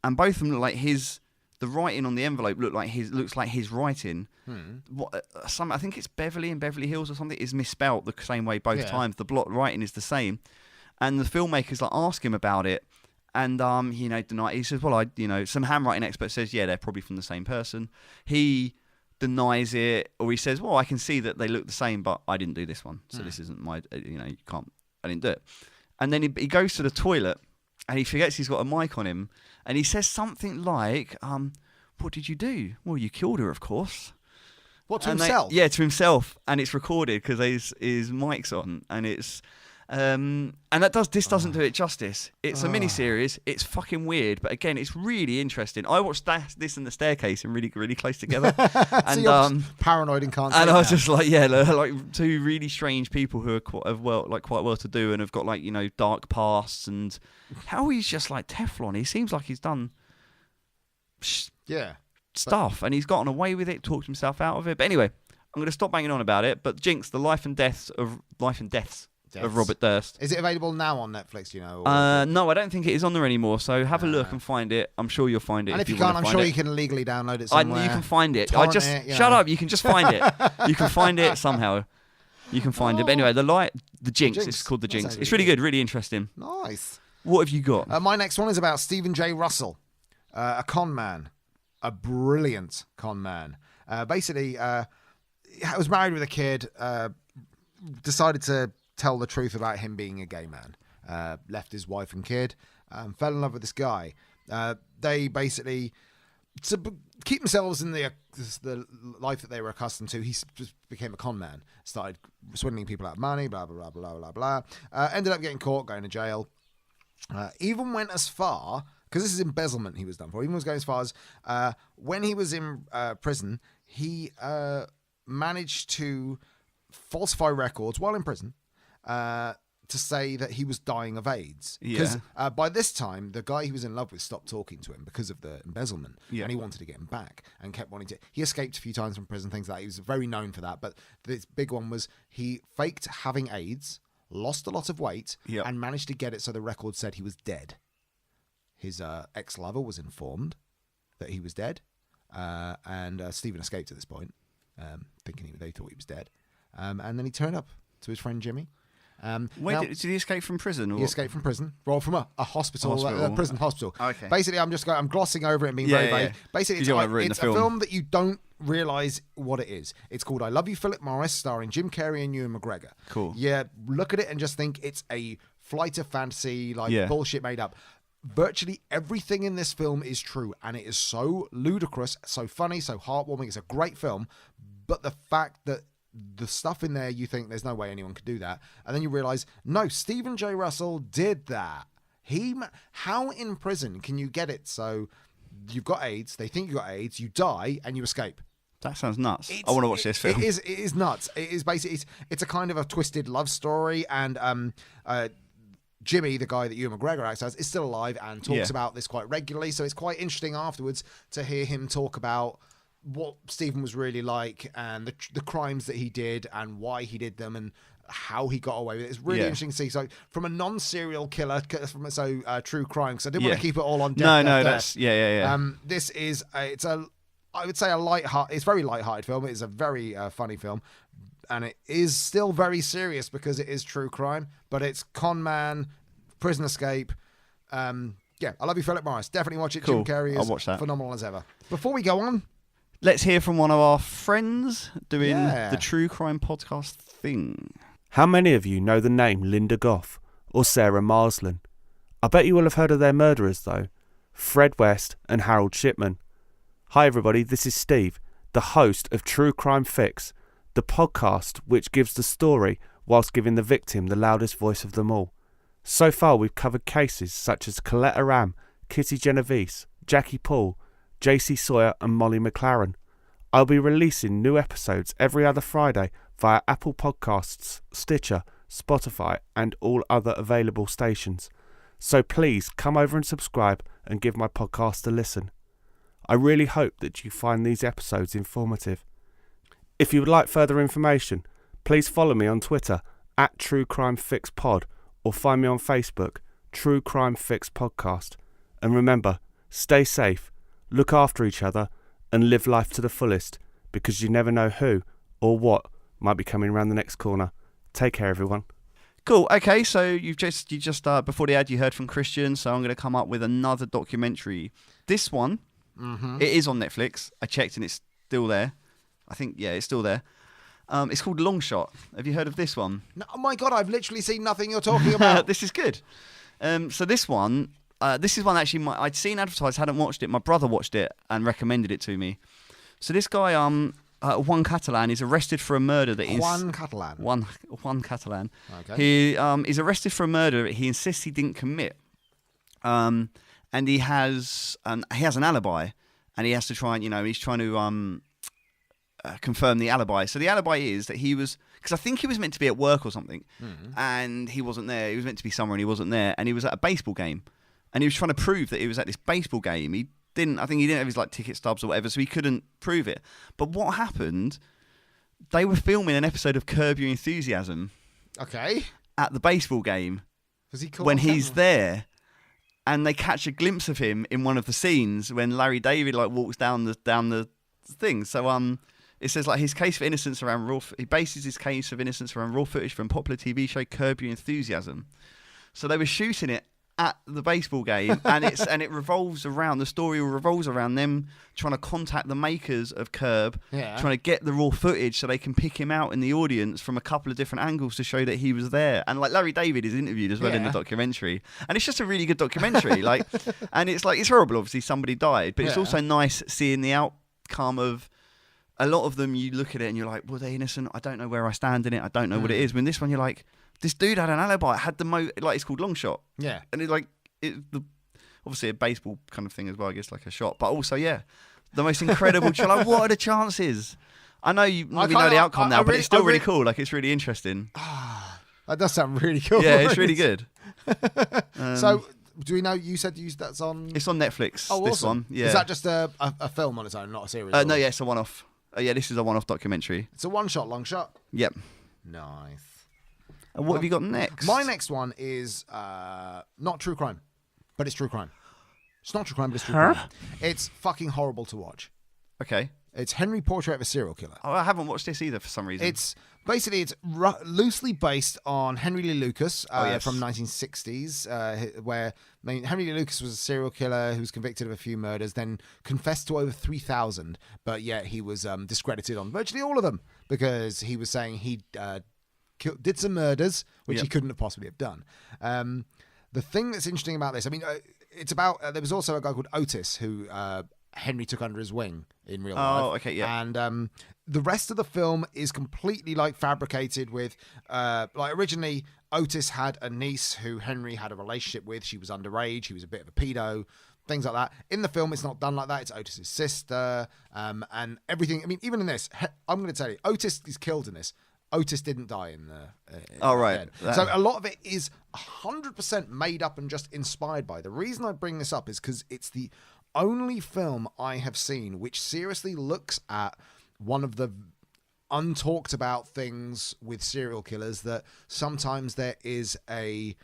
and both of them look like the writing on the envelope looks like his writing. I think it's Beverly in Beverly Hills or something is misspelt the same way both times. The block writing is the same, and the filmmakers like ask him about it. And deny. He says, "Well, some handwriting expert says, yeah, they're probably from the same person." He denies it, or he says, "Well, I can see that they look the same, but I didn't do this one, so this isn't my. You can't. I didn't do it." And then he goes to the toilet, and he forgets he's got a mic on him, and he says something like, "What did you do?" "Well, you killed her, of course." What, to himself? Yeah, to himself, and it's recorded because his mic's on, and it's. And this doesn't do it justice. It's a mini-series. It's fucking weird, but again, it's really interesting. I watched this and The Staircase and really, really close together. And so you're just paranoid and can't. And I was just like, like 2 really strange people who are quite well to do and have got dark pasts, and how he's just like Teflon. He seems like he's done stuff, and he's gotten away with it, talked himself out of it. But anyway, I'm going to stop banging on about it. But Jinx, the life and deaths of Robert Durst. Is it available now on Netflix, Or... No, I don't think it is on there anymore. So have a look and find it. I'm sure you'll find it. And if you can't, I'm sure you can legally download it somewhere. You can find it. Shut up. You can just find it. You can find it somehow. You can find it. But anyway, the Jinx. It's called The Jinx. It's really good, really interesting. Nice. What have you got? My next one is about Stephen J. Russell, a con man, a brilliant con man. Basically, was married with a kid, decided to tell the truth about him being a gay man. Left his wife and kid, fell in love with this guy. They basically, to keep themselves in the life that they were accustomed to, he just became a con man. Started swindling people out of money, blah, blah, blah, blah, blah, blah. Ended up getting caught, going to jail. Even went as far, because this is embezzlement he was done for, even was going as far as when he was in prison, he managed to falsify records while in prison, to say that he was dying of AIDS. Because by this time, the guy he was in love with stopped talking to him because of the embezzlement. And he wanted to get him back and kept wanting to. He escaped a few times from prison, things like that. He was very known for that. But this big one was he faked having AIDS, lost a lot of weight, and managed to get it so the record said he was dead. His ex-lover was informed that he was dead. And Stephen escaped at this point, thinking they thought he was dead. And then he turned up to his friend Jimmy. Did he escape from prison? Or? He escaped from prison. Well, from a hospital, prison hospital. Okay. Basically, I'm glossing over it and being very vague. Basically, it's a film that you don't realise what it is. It's called I Love You, Philip Morris, starring Jim Carrey and Ewan McGregor. Cool. Yeah, look at it and just think it's a flight of fantasy, bullshit made up. Virtually everything in this film is true, and it is so ludicrous, so funny, so heartwarming. It's a great film, but the fact that the stuff in there, you think there's no way anyone could do that, and then you realise, no, Stephen J. Russell did that. How in prison can you get it so you've got AIDS, they think you got AIDS, you die, and you escape? That sounds nuts. I want to watch this film. It is nuts. It is basically it's a kind of a twisted love story, and Jimmy, the guy that Ewan McGregor acts as, is still alive and talks about this quite regularly. So it's quite interesting afterwards to hear him talk about what Stephen was really like and the crimes that he did and why he did them and how he got away with it. It's really interesting to see. So from a non-serial killer, from true crime, because I didn't want to keep it all on death. That's this is I would say it's very light-hearted film. It is a very funny film. And it is still very serious because it is true crime, but it's con man, prison escape. I Love You, Philip Morris. Definitely watch it. Cool. Jim Carrey is I'll watch that. Phenomenal as ever. Before we go on, let's hear from one of our friends doing the true crime podcast thing. How many of you know the name Linda Goff or Sarah Marsland? I bet you will have heard of their murderers though, Fred West and Harold Shipman. Hi everybody, this is Steve, the host of True Crime Fix, the podcast which gives the story whilst giving the victim the loudest voice of them all. So far we've covered cases such as Colette Aram, Kitty Genovese, Jackie Paul, JC Sawyer and Molly McLaren. I'll be releasing new episodes every other Friday via Apple Podcasts, Stitcher, Spotify and all other available stations. So please come over and subscribe and give my podcast a listen. I really hope that you find these episodes informative. If you would like further information, please follow me on Twitter at True Crime Fix Pod or find me on Facebook, True Crime Fix Podcast. And remember, stay safe, look after each other and live life to the fullest, because you never know who or what might be coming around the next corner. Take care, everyone. Cool. Okay, so you just before the ad you heard from Christian, so I'm going to come up with another documentary. This one, it is on Netflix. I checked and it's still there. I think, yeah, it's still there. It's called Long Shot. Have you heard of this one? No, oh my God, I've literally seen nothing you're talking about. This is good. So this is one actually I'd seen advertised, hadn't watched it. My brother watched it and recommended it to me. So this guy, Juan Catalan, is arrested for a murder that Juan Catalan. Juan Catalan. Okay. He is arrested for a murder that he insists he didn't commit. And he has an alibi, and he has to try and he's trying to confirm the alibi. So the alibi is that he was, because I think he was meant to be at work or something, and he wasn't there. He was meant to be somewhere and he wasn't there, and he was at a baseball game, and he was trying to prove that he was at this baseball game. I think he didn't have his ticket stubs or whatever, so he couldn't prove it. But what happened? They were filming an episode of Curb Your Enthusiasm. Okay. At the baseball game. Was he caught when on he's camera? there, and they catch a glimpse of him in one of the scenes when Larry David walks down the thing. So it says his case for innocence around he bases his case of innocence around raw footage from popular TV show Curb Your Enthusiasm. So they were shooting it at the baseball game, and it revolves around, the story revolves around them trying to contact the makers of Curb, trying to get the raw footage so they can pick him out in the audience from a couple of different angles to show that he was there. And Larry David is interviewed as well in the documentary, and it's just a really good documentary. And it's horrible, obviously somebody died, but it's also nice seeing the outcome of a lot of them. You look at it and you're like, were they innocent? I don't know where I stand in it. I don't know what it is. When this one, you're like, this dude had an alibi. It had it's called Long Shot. Yeah. And obviously a baseball kind of thing as well, I guess, like a shot. But also, the most incredible. What are the chances? I know you maybe know the outcome now, but it's still really cool. It's really interesting. That does sound really cool. Yeah, it's really good. So, do we know, you said that's on... It's on Netflix, oh, awesome. This one. Yeah. Is that just a film on its own, not a series? No, it's a one-off. This is a one-off documentary. It's a one-shot, long shot? Yep. Nice. And what have you got next? My next one is not true crime, but it's true crime. It's not true crime, but it's true crime. It's fucking horrible to watch. Okay. It's Henry Portrait of a Serial Killer. Oh, I haven't watched this either for some reason. It's loosely based on Henry Lee Lucas from 1960s, where Henry Lee Lucas was a serial killer who was convicted of a few murders, then confessed to over 3,000, but yet he was discredited on virtually all of them because he was saying he did some murders which he couldn't have possibly have done. The thing that's interesting about this, it's about there was also a guy called Otis who Henry took under his wing in real life. Oh, okay, yeah. And the rest of the film is completely fabricated with originally Otis had a niece who Henry had a relationship with. She was underage. He was a bit of a pedo, things like that. In the film, it's not done like that. It's Otis's sister and everything. Even in this, I'm going to tell you, Otis is killed in this. Otis didn't die in the... right. So a lot of it is 100% made up and just inspired by. The reason I bring this up is because it's the only film I have seen which seriously looks at one of the untalked about things with serial killers, that sometimes there is a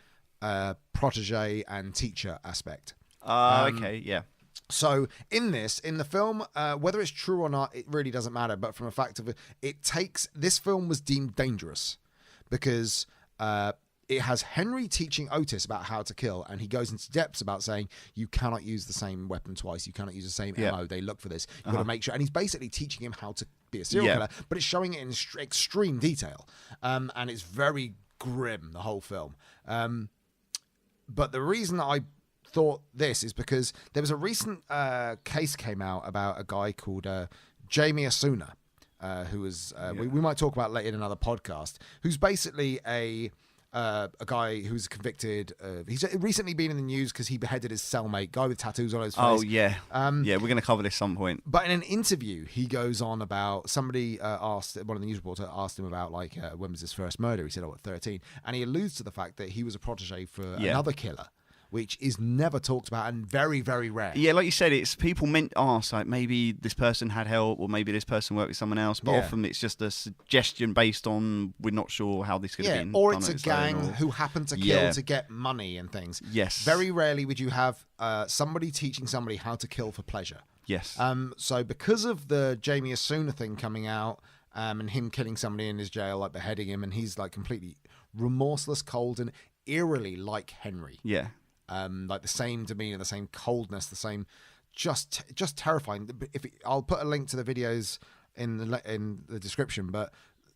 protege and teacher aspect. Okay, yeah. So in the film, whether it's true or not, it really doesn't matter. But from a fact of this film was deemed dangerous because it has Henry teaching Otis about how to kill, and he goes into depths about saying you cannot use the same weapon twice, you cannot use the same ammo. They look for this. You've got to make sure, and he's basically teaching him how to be a serial killer, but it's showing it in extreme detail, and it's very grim, the whole film. But the reason I thought this is because there was a recent case came out about a guy called Jamie Asuna, who was we might talk about later in another podcast, who's basically a guy who's convicted. He's recently been in the news because he beheaded his cellmate, guy with tattoos on his face. Oh yeah, yeah. We're going to cover this some point. But in an interview, he goes on about somebody asked one of the news reporters asked him about like when was his first murder. He said, "Oh, at 13," and he alludes to the fact that he was a protege for another killer, which is never talked about and very, very rare. Yeah, like you said, it's people meant ask like maybe this person had help or maybe this person worked with someone else, but often it's just a suggestion based on we're not sure how this could have been. Or it's a gang who happened to kill to get money and things. Yes. Very rarely would you have somebody teaching somebody how to kill for pleasure. Yes. So because of the Jamie Asuna thing coming out and him killing somebody in his jail, like beheading him, and he's like completely remorseless, cold, and eerily like Henry. Yeah. Like the same demeanor, the same coldness, the same, just terrifying. I'll put a link to the videos in the description. But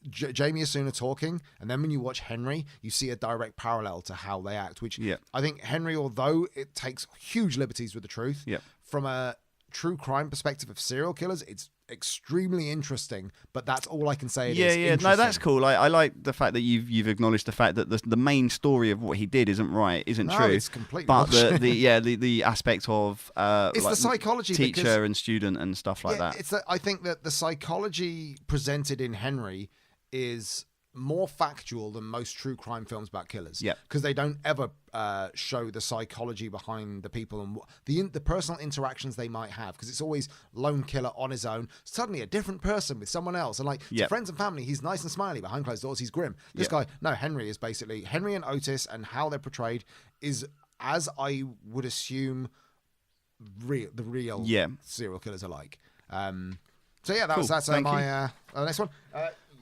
Jamie Asuna talking, and then when you watch Henry, you see a direct parallel to how they act. Which I think Henry, although it takes huge liberties with the truth, from a true crime perspective of serial killers, it's extremely interesting, but that's all I can say. No, that's cool. I like the fact that you've acknowledged the fact that the main story of what he did isn't true. It's completely but bullshit. the aspect of it's like the psychology, teacher and student and stuff like that. I think that the psychology presented in Henry is more factual than most true crime films about killers. Yeah, because they don't ever show the psychology behind the people and the personal interactions they might have. Because it's always lone killer on his own, suddenly a different person with someone else, and like to friends and family, he's nice and smiley. Behind closed doors, he's grim. This guy, no, Henry is basically Henry and Otis, and how they're portrayed is, as I would assume, the real serial killers are like. So yeah, that's my next one.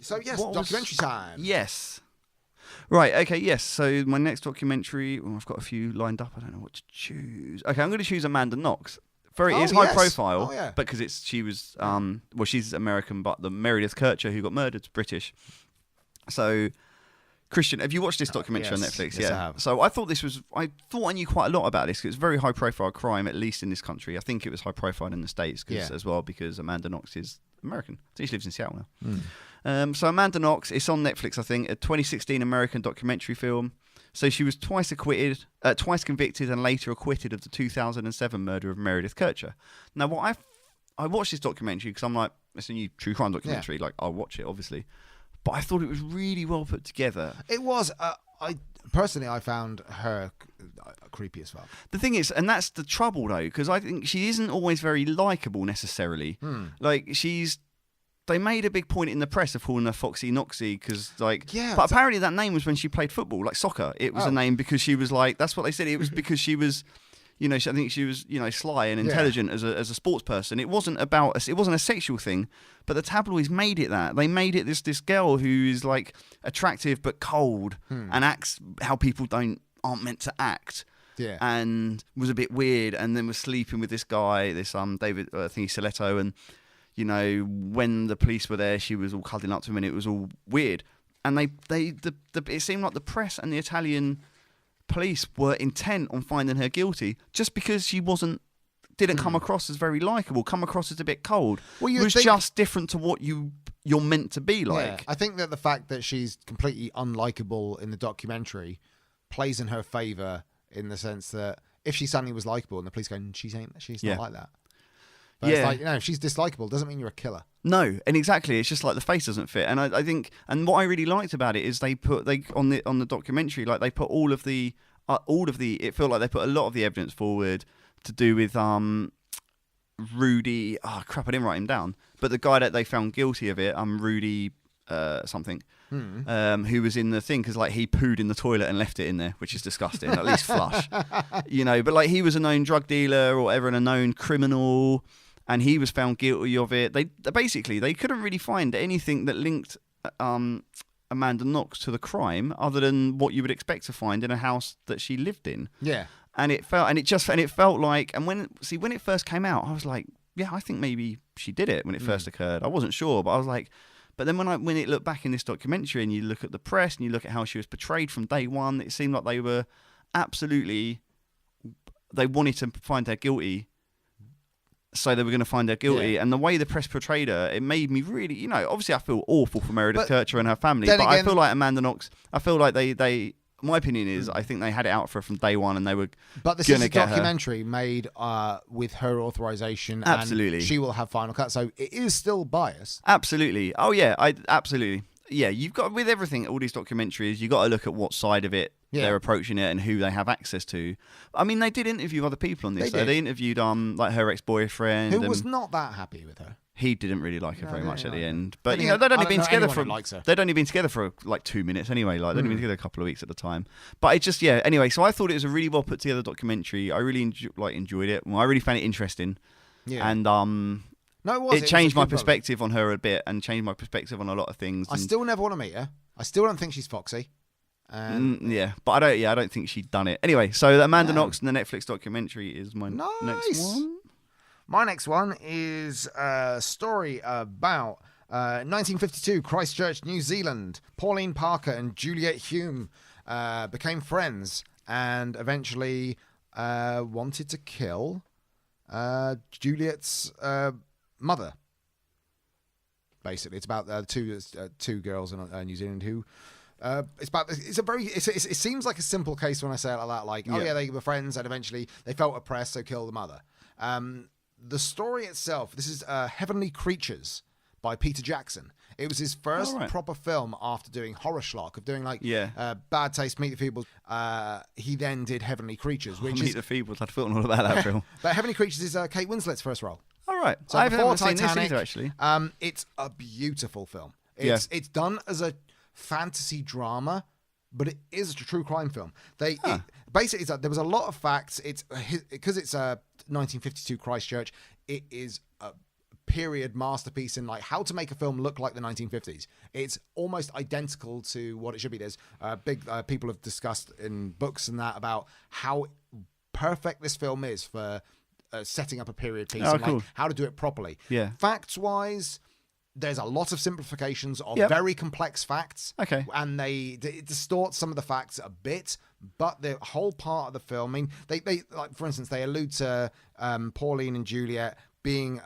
So yes, documentary time. Yes. Right, okay, yes. So my next documentary, I've got a few lined up. I don't know what to choose. Okay, I'm going to choose Amanda Knox. It is high profile, because she was, she's American, but the Meredith Kercher who got murdered is British. So, Christian, have you watched this documentary on Netflix? Yes, I have. So I thought I knew quite a lot about this because it's very high profile crime, at least in this country. I think it was high profile in the States as well, because Amanda Knox is American. I think she lives in Seattle now. So Amanda Knox, it's on Netflix, I think, a 2016 American documentary film. So she was twice convicted and later acquitted of the 2007 murder of Meredith Kercher. Now, I watched this documentary because I'm like, it's a new true crime documentary. Like, I'll watch it, obviously. But I thought it was really well put together. It was. I found her creepy as well. The thing is, and that's the trouble though, because I think she isn't always very likable necessarily. Like they made a big point in the press of calling her Foxy Noxy because, but apparently that name was when she played football, like soccer. It was a name because she was like, that's what they said. It was because she was, I think she was, sly and intelligent as a sports person. It wasn't a sexual thing, but the tabloids made it that. They made it this girl who is like attractive but cold and acts how people aren't meant to act. Yeah. And was a bit weird, and then was sleeping with this guy, this David, I think he's Stiletto, and when the police were there, she was all cuddling up to him, and it was all weird. And it seemed like the press and the Italian police were intent on finding her guilty just because she didn't come across as very likable, come across as a bit cold. Well, it was just different to what you're meant to be like. Yeah, I think that the fact that she's completely unlikable in the documentary plays in her favour, in the sense that if she suddenly was likable and the police go, she's not like that. But it's like, if she's dislikable, doesn't mean you're a killer. No, and exactly, it's just like the face doesn't fit. And I think, and what I really liked about it is they on the documentary, like they put all of the it felt like they put a lot of the evidence forward to do with Rudy. Oh crap, I didn't write him down. But the guy that they found guilty of it, Rudy something. Who was in the thing because like he pooed in the toilet and left it in there, which is disgusting. At least flush, But like he was a known drug dealer or whatever, and a known criminal, and he was found guilty of it. They couldn't really find anything that linked Amanda Knox to the crime other than what you would expect to find in a house that she lived in. Yeah, and it felt like, and when it first came out, I was like, yeah, I think maybe she did it when it first occurred. I wasn't sure, but I was like. But then when it looked back in this documentary and you look at the press and you look at how she was portrayed from day one, it seemed like they were they wanted to find her guilty So they were going to find her guilty, and the way the press portrayed her, it made me really, you know, obviously I feel awful for Meredith Kercher and her family, but I feel like Amanda Knox, I feel like they my opinion is, I think they had it out for her from day one, and they were. But this is a documentary made with her authorization. Absolutely, and she will have final cut, so it is still biased. Absolutely. Oh yeah, absolutely. Yeah, you've got with everything, all these documentaries, you got to look at what side of it they're approaching it and who they have access to. I mean, they did interview other people on this. They interviewed like her ex-boyfriend, who was not that happy with her. He didn't really like her very much at the end, but you know they'd only been together for like 2 minutes anyway. Like they'd only been together a couple of weeks at the time. But it just anyway. So I thought it was a really well put together documentary. I really enjoyed it. Well, I really found it interesting. Yeah. And it changed my perspective on her a bit and changed my perspective on a lot of things. I still never want to meet her. I still don't think she's foxy. But I don't think she'd done it. Anyway, so Amanda Knox and the Netflix documentary is my next one. My next one is a story about 1952, Christchurch, New Zealand. Pauline Parker and Juliet Hume became friends and eventually wanted to kill Juliet's mother. Basically, it's about two girls in New Zealand who. It seems like a simple case when I say it like that. Like, they were friends and eventually they felt oppressed, so killed the mother. The story itself, this is Heavenly Creatures by Peter Jackson. It was his first proper film after doing Horror Schlock, of doing Bad Taste, Meet the Feebles. He then did Heavenly Creatures. Meet the Feebles, I'd forgotten all about that film. But Heavenly Creatures is Kate Winslet's first role. All right. So I haven't seen this either, actually. It's a beautiful film. It's done as a fantasy drama, but it is a true crime film. Basically, there was a lot of facts. Because it's 1952 Christchurch. It is a period masterpiece in like how to make a film look like the 1950s. It's almost identical to what it should be. There's people have discussed in books and that about how perfect this film is for setting up a period piece and like how to do it properly. Yeah. Facts wise, there's a lot of simplifications of very complex facts. Okay. And it distorts some of the facts a bit, but the whole part of the film, I mean, they like, for instance, they allude to Pauline and Juliet being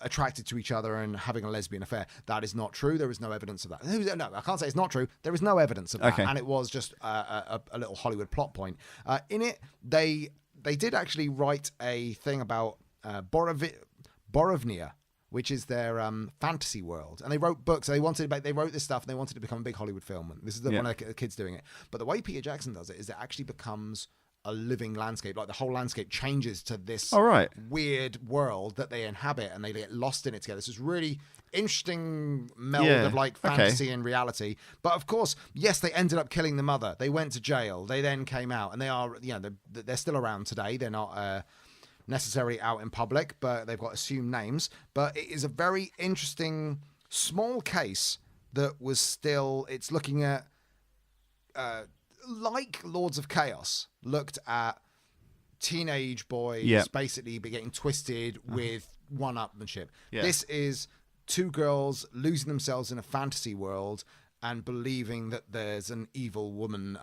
attracted to each other and having a lesbian affair. That is not true. There is no evidence of that. No, I can't say it's not true. There is no evidence of that. Okay. And it was just a little Hollywood plot point. In it, they did actually write a thing about Borovnia, which is their fantasy world. And they wrote books. They wrote this stuff and they wanted to become a big Hollywood film. And this is one of the kids doing it. But the way Peter Jackson does it is it actually becomes a living landscape. Like the whole landscape changes to this weird world that they inhabit and they get lost in it together. This is really interesting meld of like fantasy and reality. But of course, yes, they ended up killing the mother. They went to jail. They then came out and they are, they're still around today. They're not necessarily out in public, but they've got assumed names. But it is a very interesting small case that was still, it's looking at like Lords of Chaos looked at teenage boys basically be getting twisted with one-upmanship. This is two girls losing themselves in a fantasy world and believing that there's an evil woman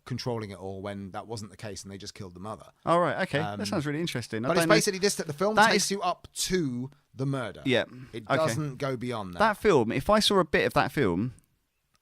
controlling it all when that wasn't the case and they just killed the mother. All right, okay. That sounds really interesting. But it's basically this, that the film takes you up to the murder. Yeah. It doesn't go beyond that. That film, if I saw a bit of that film,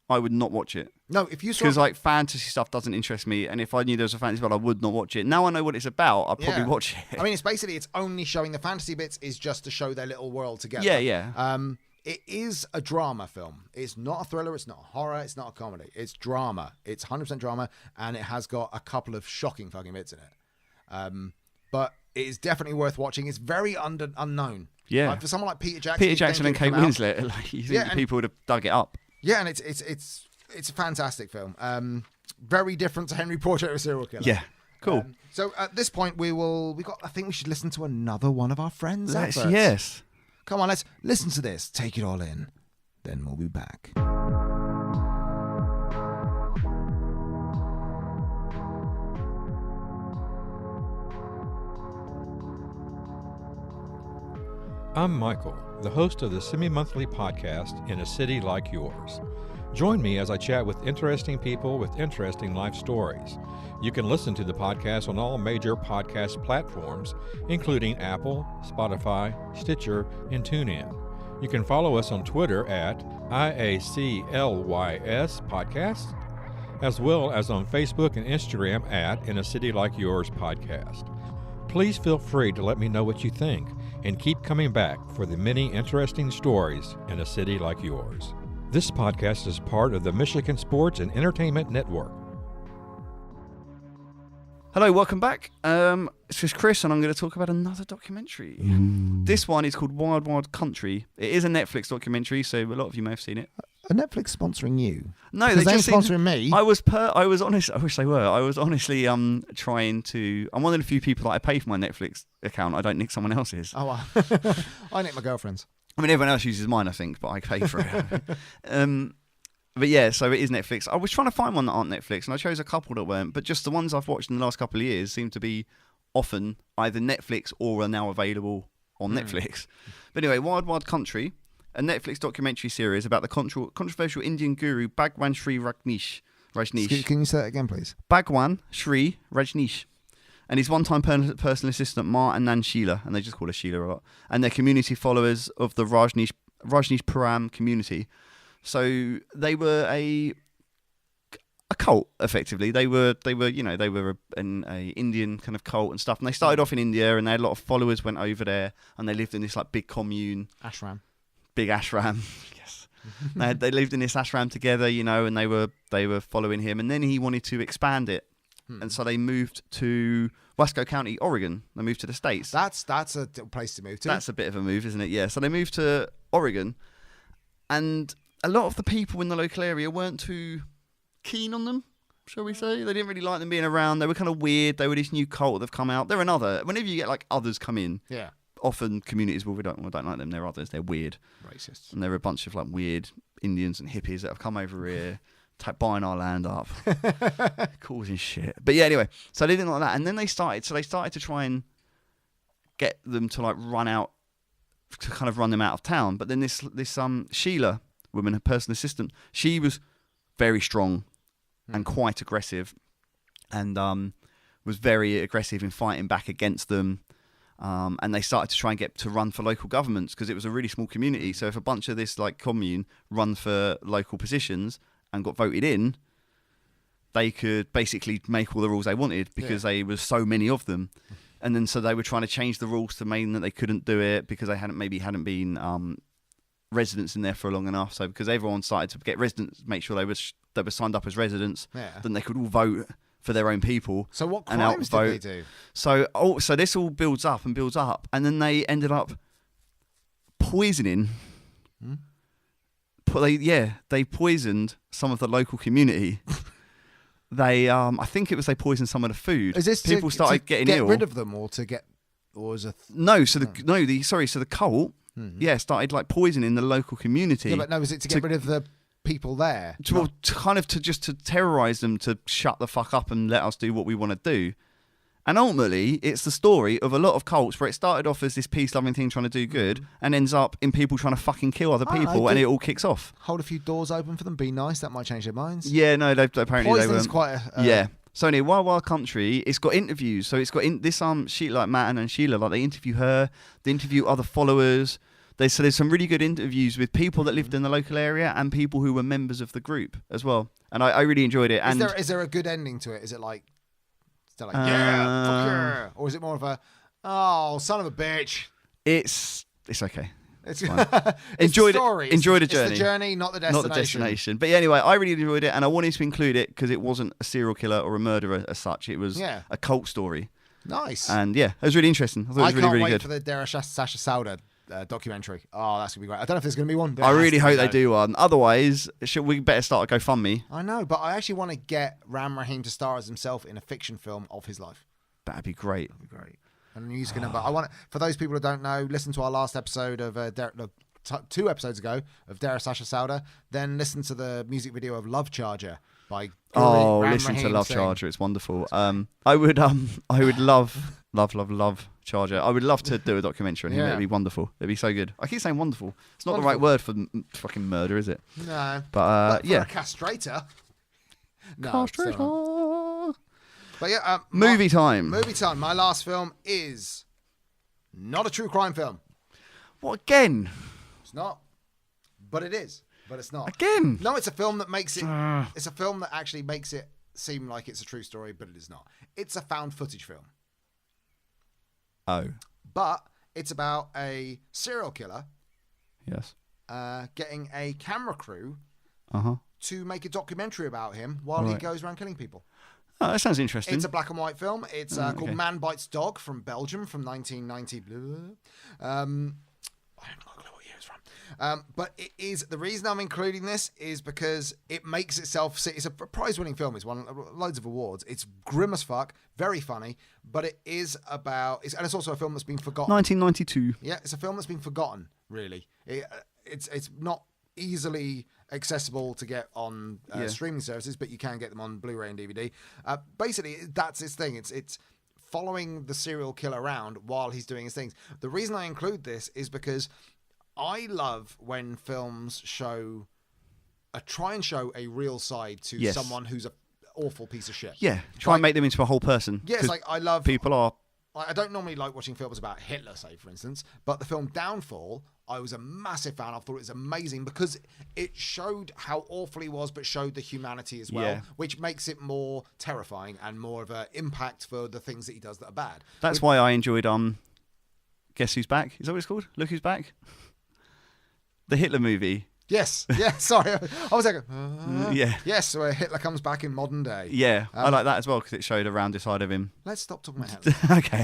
I would not watch it. No, if you saw... Because like fantasy stuff doesn't interest me, and if I knew there was a fantasy world, I would not watch it. Now I know what it's about, I'd probably watch it. I mean, it's only showing the fantasy bits is just to show their little world together. Yeah. It is a drama film. It's not a thriller. It's not a horror. It's not a comedy. It's drama. It's 100% drama, and it has got a couple of shocking fucking bits in it. But it is definitely worth watching. It's very unknown. Yeah. Like for someone like Peter Jackson and Kate Winslet, like, you think people would have dug it up. Yeah, and it's a fantastic film. Very different to Henry Portrait of a Serial Killer. Yeah. Cool. So at this point, I think we should listen to another one of our friends' adverts. Yes. Come on, let's listen to this. Take it all in. Then we'll be back. I'm Michael, the host of the semi-monthly podcast In a City Like Yours. Join me as I chat with interesting people with interesting life stories. You can listen to the podcast on all major podcast platforms, including Apple, Spotify, Stitcher, and TuneIn. You can follow us on Twitter at IACLYS Podcast, as well as on Facebook and Instagram at In a City Like Yours Podcast. Please feel free to let me know what you think and keep coming back for the many interesting stories in a city like yours. This podcast is part of the Michigan Sports and Entertainment Network. Hello, welcome back. This is Chris, and I'm going to talk about another documentary. This one is called Wild Wild Country. It is a Netflix documentary, so a lot of you may have seen it. Are Netflix sponsoring you? No, they just ain't sponsoring me. I was honest. I wish they were. I was honestly trying to. I'm one of the few people that I pay for my Netflix account. I don't nick someone else's. Oh, well. I nick my girlfriend's. I mean, everyone else uses mine, I think, but I pay for it. But yeah, so it is Netflix. I was trying to find one that aren't Netflix, and I chose a couple that weren't. But just the ones I've watched in the last couple of years seem to be often either Netflix or are now available on Netflix. But anyway, Wild Wild Country, a Netflix documentary series about the controversial Indian guru Bhagwan Sri Rajneesh. Can you say that again, please? Bhagwan Sri Rajneesh. And his one-time personal assistant, Ma and Nan Sheila, and they just call her Sheila a lot, and they're community followers of the Rajneesh Puram community. So they were a cult, effectively. They were an Indian kind of cult and stuff. And they started off in India, and they had a lot of followers went over there, and they lived in this like big commune, big ashram. Yes, they lived in this ashram together, and they were following him. And then he wanted to expand it, and so they moved to Wasco County, Oregon. They moved to the States. That's a place to move to. That's a bit of a move, isn't it? Yeah. So they moved to Oregon, and a lot of the people in the local area weren't too keen on them, shall we say. They didn't really like them being around. They were kind of weird. They were this new cult that have come out. Whenever you get like others come in, often communities, we don't like them. They're others. They're weird. Racists. And they're a bunch of like weird Indians and hippies that have come over here, buying our land up, causing shit. But yeah, anyway, so they didn't like that. And then they started to try and get them to like run them out of town. But then this Sheila woman, her personal assistant, she was very strong and quite aggressive, and was very aggressive in fighting back against them. And they started to try and get to run for local governments because it was a really small community. So if a bunch of this like commune run for local positions and got voted in, they could basically make all the rules they wanted because there was so many of them. And then so they were trying to change the rules to mean that they couldn't do it because they hadn't been residents in there for long enough. So because everyone started to get residents, make sure they were signed up as residents, then they could all vote for their own people. So what crimes did they do? So this all builds up, and then they ended up poisoning. They poisoned some of the local community. They, I think it was they poisoned some of the food. Is this people started getting ill? Get rid of them, or to get, or was it? So the cult. Started like poisoning the local community. Yeah, but no, was it to get rid of the people there? To terrorise them, to shut the fuck up and let us do what we want to do. And ultimately, it's the story of a lot of cults where it started off as this peace-loving thing trying to do good and ends up in people trying to fucking kill other people, and it all kicks off. Hold a few doors open for them, be nice, that might change their minds. Yeah, no, apparently they weren't. Quite yeah. So anyway, Wild Wild Country, it's got interviews. So it's got this Sheila, like Matt and Sheila, like they interview her, they interview other followers. There's some really good interviews with people that lived in the local area and people who were members of the group as well. And I really enjoyed it. And is there a good ending to it? Is it like, yeah, fuck yeah, or is it more of a, oh, son of a bitch? It's okay. It's enjoy the story. Enjoy the It's journey. the journey, not the destination. But yeah, anyway, I really enjoyed it, and I wanted to include it because it wasn't a serial killer or a murderer as such. It was a cult story. Nice. And yeah, it was really interesting. I thought it was really, really good. I can't wait for the Dara Sasha Sauda documentary. Oh, that's gonna be great. I don't know if there's gonna be one. I really hope they do one. Otherwise, we better start a GoFundMe. I know, but I actually want to get Ram Rahim to star as himself in a fiction film of his life. That'd be great. And he's gonna. But I want, for those people who don't know, listen to our last episode of 2 episodes ago of Dara Sasha Sauda. Then listen to the music video of Love Charger by. Listen to Love Charger. It's wonderful. I would love Love Charger. I would love to do a documentary on him. Yeah. It'd be wonderful. It'd be so good. I keep saying wonderful. It's not the right word for fucking murder, is it? No. But for yeah. a castrator. No. Castrator. still. But yeah. Movie time. Movie time. My last film is not a true crime film. What again? It's not. But it is. But it's not. Again? No, it's a film that makes it. It's a film that actually makes it seem like it's a true story, but it is not. It's a found footage film. Oh. But it's about a serial killer Yes. getting a camera crew Uh-huh. to make a documentary about him while he Right. goes around killing people. Oh, that sounds interesting. It's a black and white film. It's called okay. Man Bites Dog from Belgium from 1990. I haven't got a clue what year it's from. But it is, the reason I'm including this is because it makes itself, it's a prize-winning film. It's won loads of awards. It's grim as fuck, very funny, but it is about, and it's also a film that's been forgotten. 1992. Yeah, it's a film that's been forgotten, really. It's not easily accessible to get on streaming services, but you can get them on Blu-ray and DVD. Basically, that's his thing. It's following the serial killer around while he's doing his things. The reason I include this is because I love when films try and show a real side to Yes. someone who's an awful piece of shit. Yeah. Try and make them into a whole person. Yeah, it's 'Cause like I love people are. I don't normally like watching films about Hitler, say, for instance, but the film Downfall, I was a massive fan. I thought it was amazing because it showed how awful he was, but showed the humanity as well, Yeah. which makes it more terrifying and more of an impact for the things that he does that are bad. That's why I enjoyed Guess Who's Back? Is that what it's called? Look Who's Back? The Hitler movie. Yes, yeah, sorry. I was like, Yeah. yes, where Hitler comes back in modern day. Yeah, I like that as well because it showed a rounded side of him. Let's stop talking about Hitler. Okay.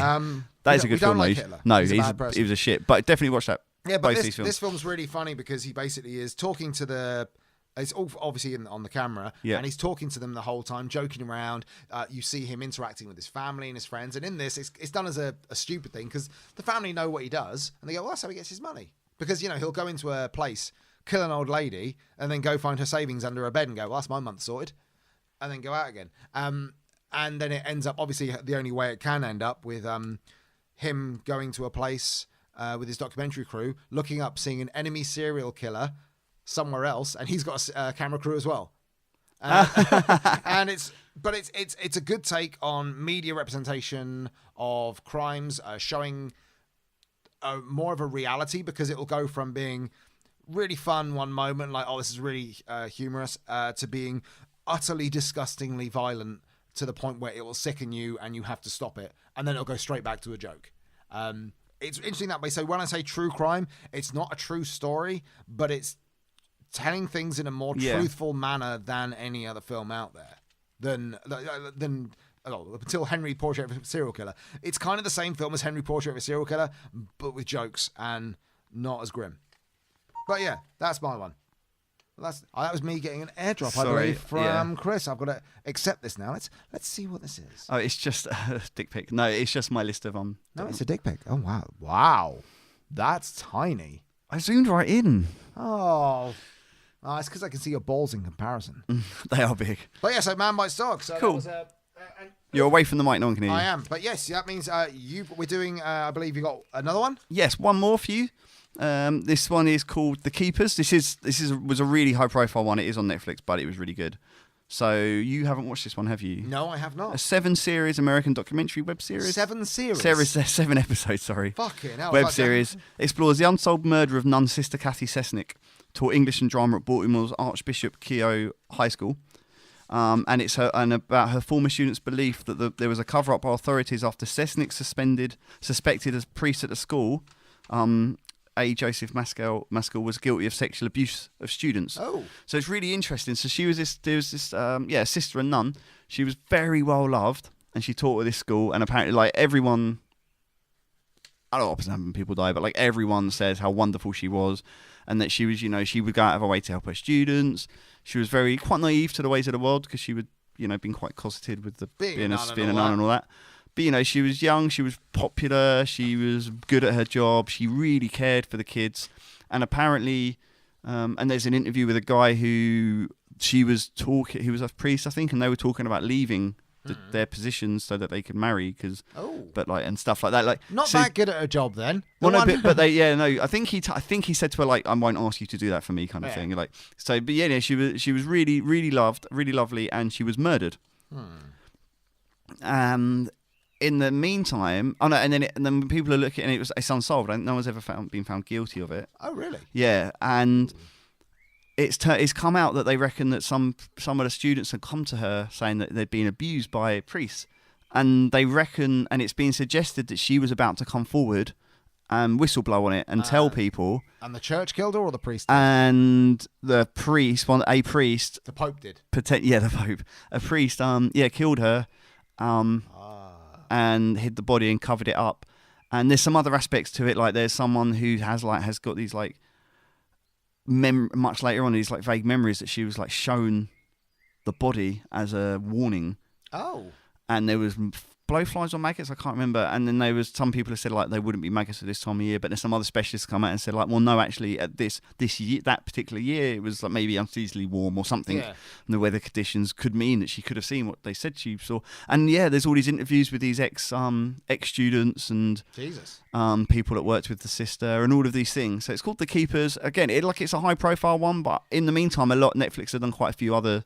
That is a we good don't film. like though. Hitler. No, He's a he's bad person. he was a shit. But definitely watch that. Yeah, but both these films. this film's really funny because he basically is talking to it's all obviously on the camera, Yeah. and he's talking to them the whole time, joking around. You see him interacting with his family and his friends, and in this, it's done as a stupid thing because the family know what he does, and they go, well, that's how he gets his money. Because, he'll go into a place, kill an old lady, and then go find her savings under her bed and go, well, that's my month sorted, and then go out again. And then it ends up, obviously, the only way it can end up with him going to a place with his documentary crew, looking up, seeing an enemy serial killer somewhere else, and he's got a camera crew as well. And it's a good take on media representation of crimes, showing more of a reality, because it will go from being really fun one moment, like, oh, this is really humorous, to being utterly disgustingly violent to the point where it will sicken you and you have to stop it, and then it'll go straight back to a joke. It's interesting that way. So when I say true crime, it's not a true story, but it's telling things in a more truthful manner than any other film out there. Until Henry, Portrait of a Serial Killer. It's kind of the same film as Henry, Portrait of a Serial Killer, but with jokes and not as grim. But yeah, that's my one. That was me getting an airdrop, I believe, from Chris. I've got to accept this now. Let's see what this is. Oh, it's just a dick pic. No, it's just my list of No, it's a dick pic. Oh wow, that's tiny. I zoomed right in. Oh, it's because I can see your balls in comparison. They are big. But yeah, so Man Bites Dog. So Cool. That was, You're away from the mic, no one can hear you. I am, but yes, that means we're doing. I believe you got another one. Yes, one more for you. This one is called The Keepers. This was a really high profile one. It is on Netflix, but it was really good. So you haven't watched this one, have you? No, I have not. A 7-series American documentary web series. 7 series. 7 episodes. Sorry. Fucking hell. Web series explores the unsolved murder of nun sister Kathy Sesnick, taught English and drama at Baltimore's Archbishop Keogh High School. And it's about her former students' belief that there was a cover-up by authorities after Sesnick suspected as priest at the school. A. Joseph Maskell was guilty of sexual abuse of students. Oh. So it's really interesting. So there was this sister and nun. She was very well loved, and she taught at this school. And apparently, like, everyone, I don't know what happens when people die, but like everyone says how wonderful she was, and that she was, she would go out of her way to help her students. She was quite naive to the ways of the world because she would, been quite closeted with being a nun and all that. But, she was young, she was popular, she was good at her job, she really cared for the kids. And apparently, and there's an interview with a guy who was a priest, I think, and they were talking about leaving their positions so that they could marry, Oh. but like and stuff like that. Like Not so, that good at a job then. Well, no, but they, yeah, no. I think he said to her like, "I won't ask you to do that for me," kind of thing. Like, so, but yeah, she was really, really loved, really lovely, and she was murdered. And in the meantime, and then people are looking, and it's unsolved. No one's ever been found guilty of it. Oh, really? Yeah, and it's come out that they reckon that some of the students had come to her saying that they'd been abused by priests, and they reckon, and it's been suggested that she was about to come forward and whistleblow on it and tell people. And the church killed her, or the priest did? And the priest, a priest, The Pope did. the Pope, a priest, killed her, and hid the body and covered it up. And there's some other aspects to it, like there's someone who has got these like much later on these like vague memories that she was like shown the body as a warning. Oh. And there was blowflies or maggots, I can't remember. And then there was some people who said like they wouldn't be maggots at this time of year, but then some other specialists come out and said like, well, no, actually at this year, that particular year, it was like maybe unseasonably warm or something. Yeah. And the weather conditions could mean that she could have seen what they said she saw. And yeah, there's all these interviews with these ex students and Jesus. people that worked with the sister and all of these things. So it's called The Keepers. Again, it's a high profile one, but in the meantime, Netflix have done quite a few other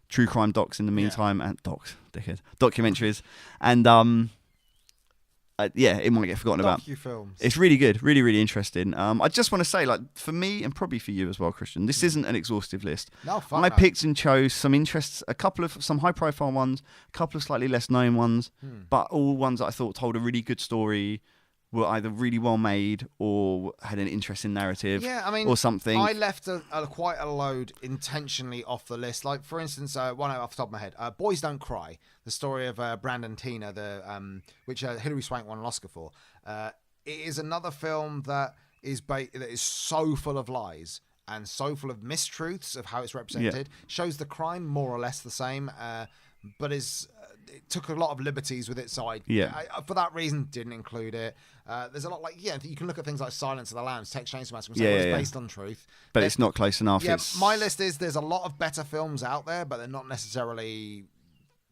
true crime docs in the meantime, and documentaries, and it might get forgotten about. Docu-films. It's really good, really, really interesting. I just want to say, like, for me and probably for you as well, Christian, this isn't an exhaustive list. No, I picked and chose some interests, some high profile ones, a couple of slightly less known ones, but all ones that I thought told a really good story, were either really well made or had an interesting narrative, or something. I left quite a load intentionally off the list. Like, for instance, one off the top of my head, Boys Don't Cry, the story of Brandon Teena, which Hilary Swank won an Oscar for. It is another film that is so full of lies and so full of mistruths of how it's represented. Shows the crime more or less the same, but it took a lot of liberties with it, so I for that reason didn't include it. There's a lot you can look at things like Silence of the Lambs, Texas Chainsaw Massacre, and say it's based on truth, but it's not close enough. Yeah, my list is there's a lot of better films out there, but they're not necessarily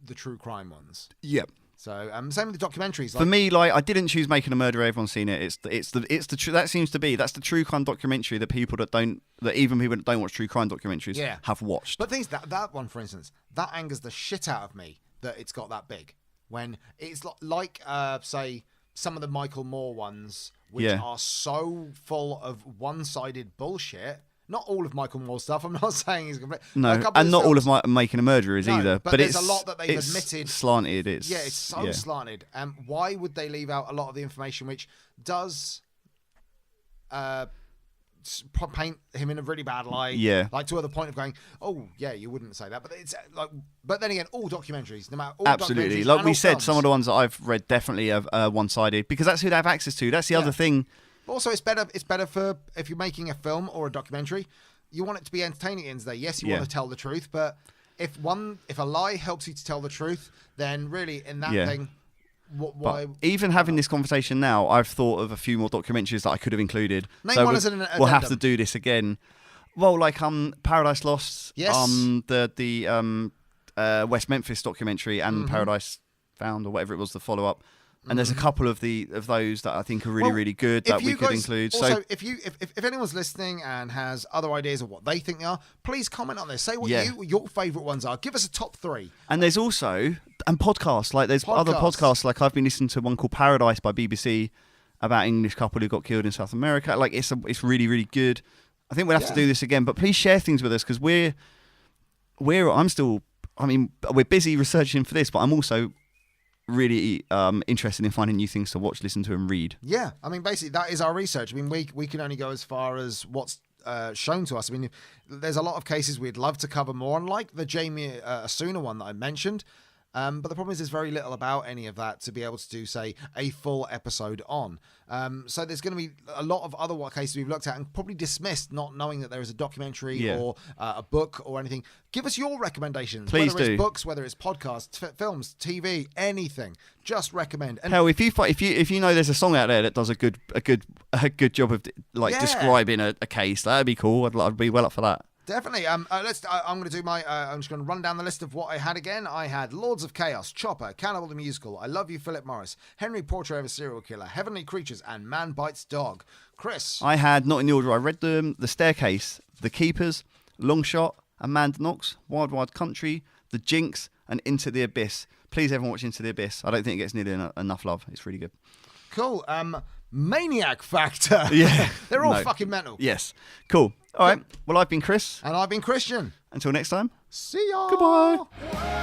the true crime ones. Yep. So same with the documentaries. For me, like, I didn't choose Making a Murderer. Everyone's seen it. It's the true. That seems to be that's the true crime documentary that even people that don't watch true crime documentaries have watched. But things that one, for instance, that angers the shit out of me that it's got that big. When it's like say some of the Michael Moore ones, which are so full of one-sided bullshit. Not all of Michael Moore's stuff. I'm not saying he's complete. No, and not all of Making a Murderer is either. But there's a lot that they've admitted. Slanted. It's so slanted. Why would they leave out a lot of the information which does paint him in a really bad light? Yeah. Like to the point of going, oh yeah, you wouldn't say that. But it's like, but then again, all documentaries, no matter absolutely. Like we said, some of the ones that I've read definitely are one-sided because that's who they have access to. That's the other thing. Also, it's better for if you're making a film or a documentary, you want it to be entertaining at the end of the day. Yes, you want to tell the truth, but if a lie helps you to tell the truth, then really in that thing, why? But even having this conversation now, I've thought of a few more documentaries that I could have included. Name one as an addendum. We'll have to do this again. Well, like Paradise Lost, yes, the West Memphis documentary and Paradise Found or whatever it was, the follow-up. And there's a couple of those that I think are really, really good that we could include. Also, so if anyone's listening and has other ideas of what they think they are, please comment on this. Say what your favourite ones are. Give us a top 3. And there's also podcasts. Like there's other podcasts. Like I've been listening to one called Paradise by BBC about an English couple who got killed in South America. Like it's really, really good. I think we'll have to do this again. But please share things with us because we're busy researching for this, but I'm also really interested in finding new things to watch, listen to, and read. Yeah, I mean, basically that is our research. I mean, we can only go as far as what's shown to us. I mean, there's a lot of cases we'd love to cover more on, like the Jamie Asuna one that I mentioned. But the problem is there's very little about any of that to be able to do, say, a full episode on. So there's going to be a lot of other cases we've looked at and probably dismissed, not knowing that there is a documentary or a book or anything. Give us your recommendations. Please whether do. It's books, whether it's podcasts, films, TV, anything. Just recommend. And hell, if you know there's a song out there that does a good job of describing a case, that'd be cool. I'd be well up for that. Definitely. I'm going to do my. I'm just going to run down the list of what I had again. I had Lords of Chaos, Chopper, Cannibal the Musical, I Love You, Philip Morris, Henry Portrait of a Serial Killer, Heavenly Creatures, and Man Bites Dog. Chris. I had, not in the order I read them, The Staircase, The Keepers, Long Shot, Amanda Knox, Wild Wild Country, The Jinx, and Into the Abyss. Please, everyone, watch Into the Abyss. I don't think it gets nearly enough love. It's really good. Cool. Maniac Factor. Yeah. They're all fucking mental. Yes. Cool. All right. Well, I've been Chris. And I've been Christian. Until next time. See ya. Goodbye.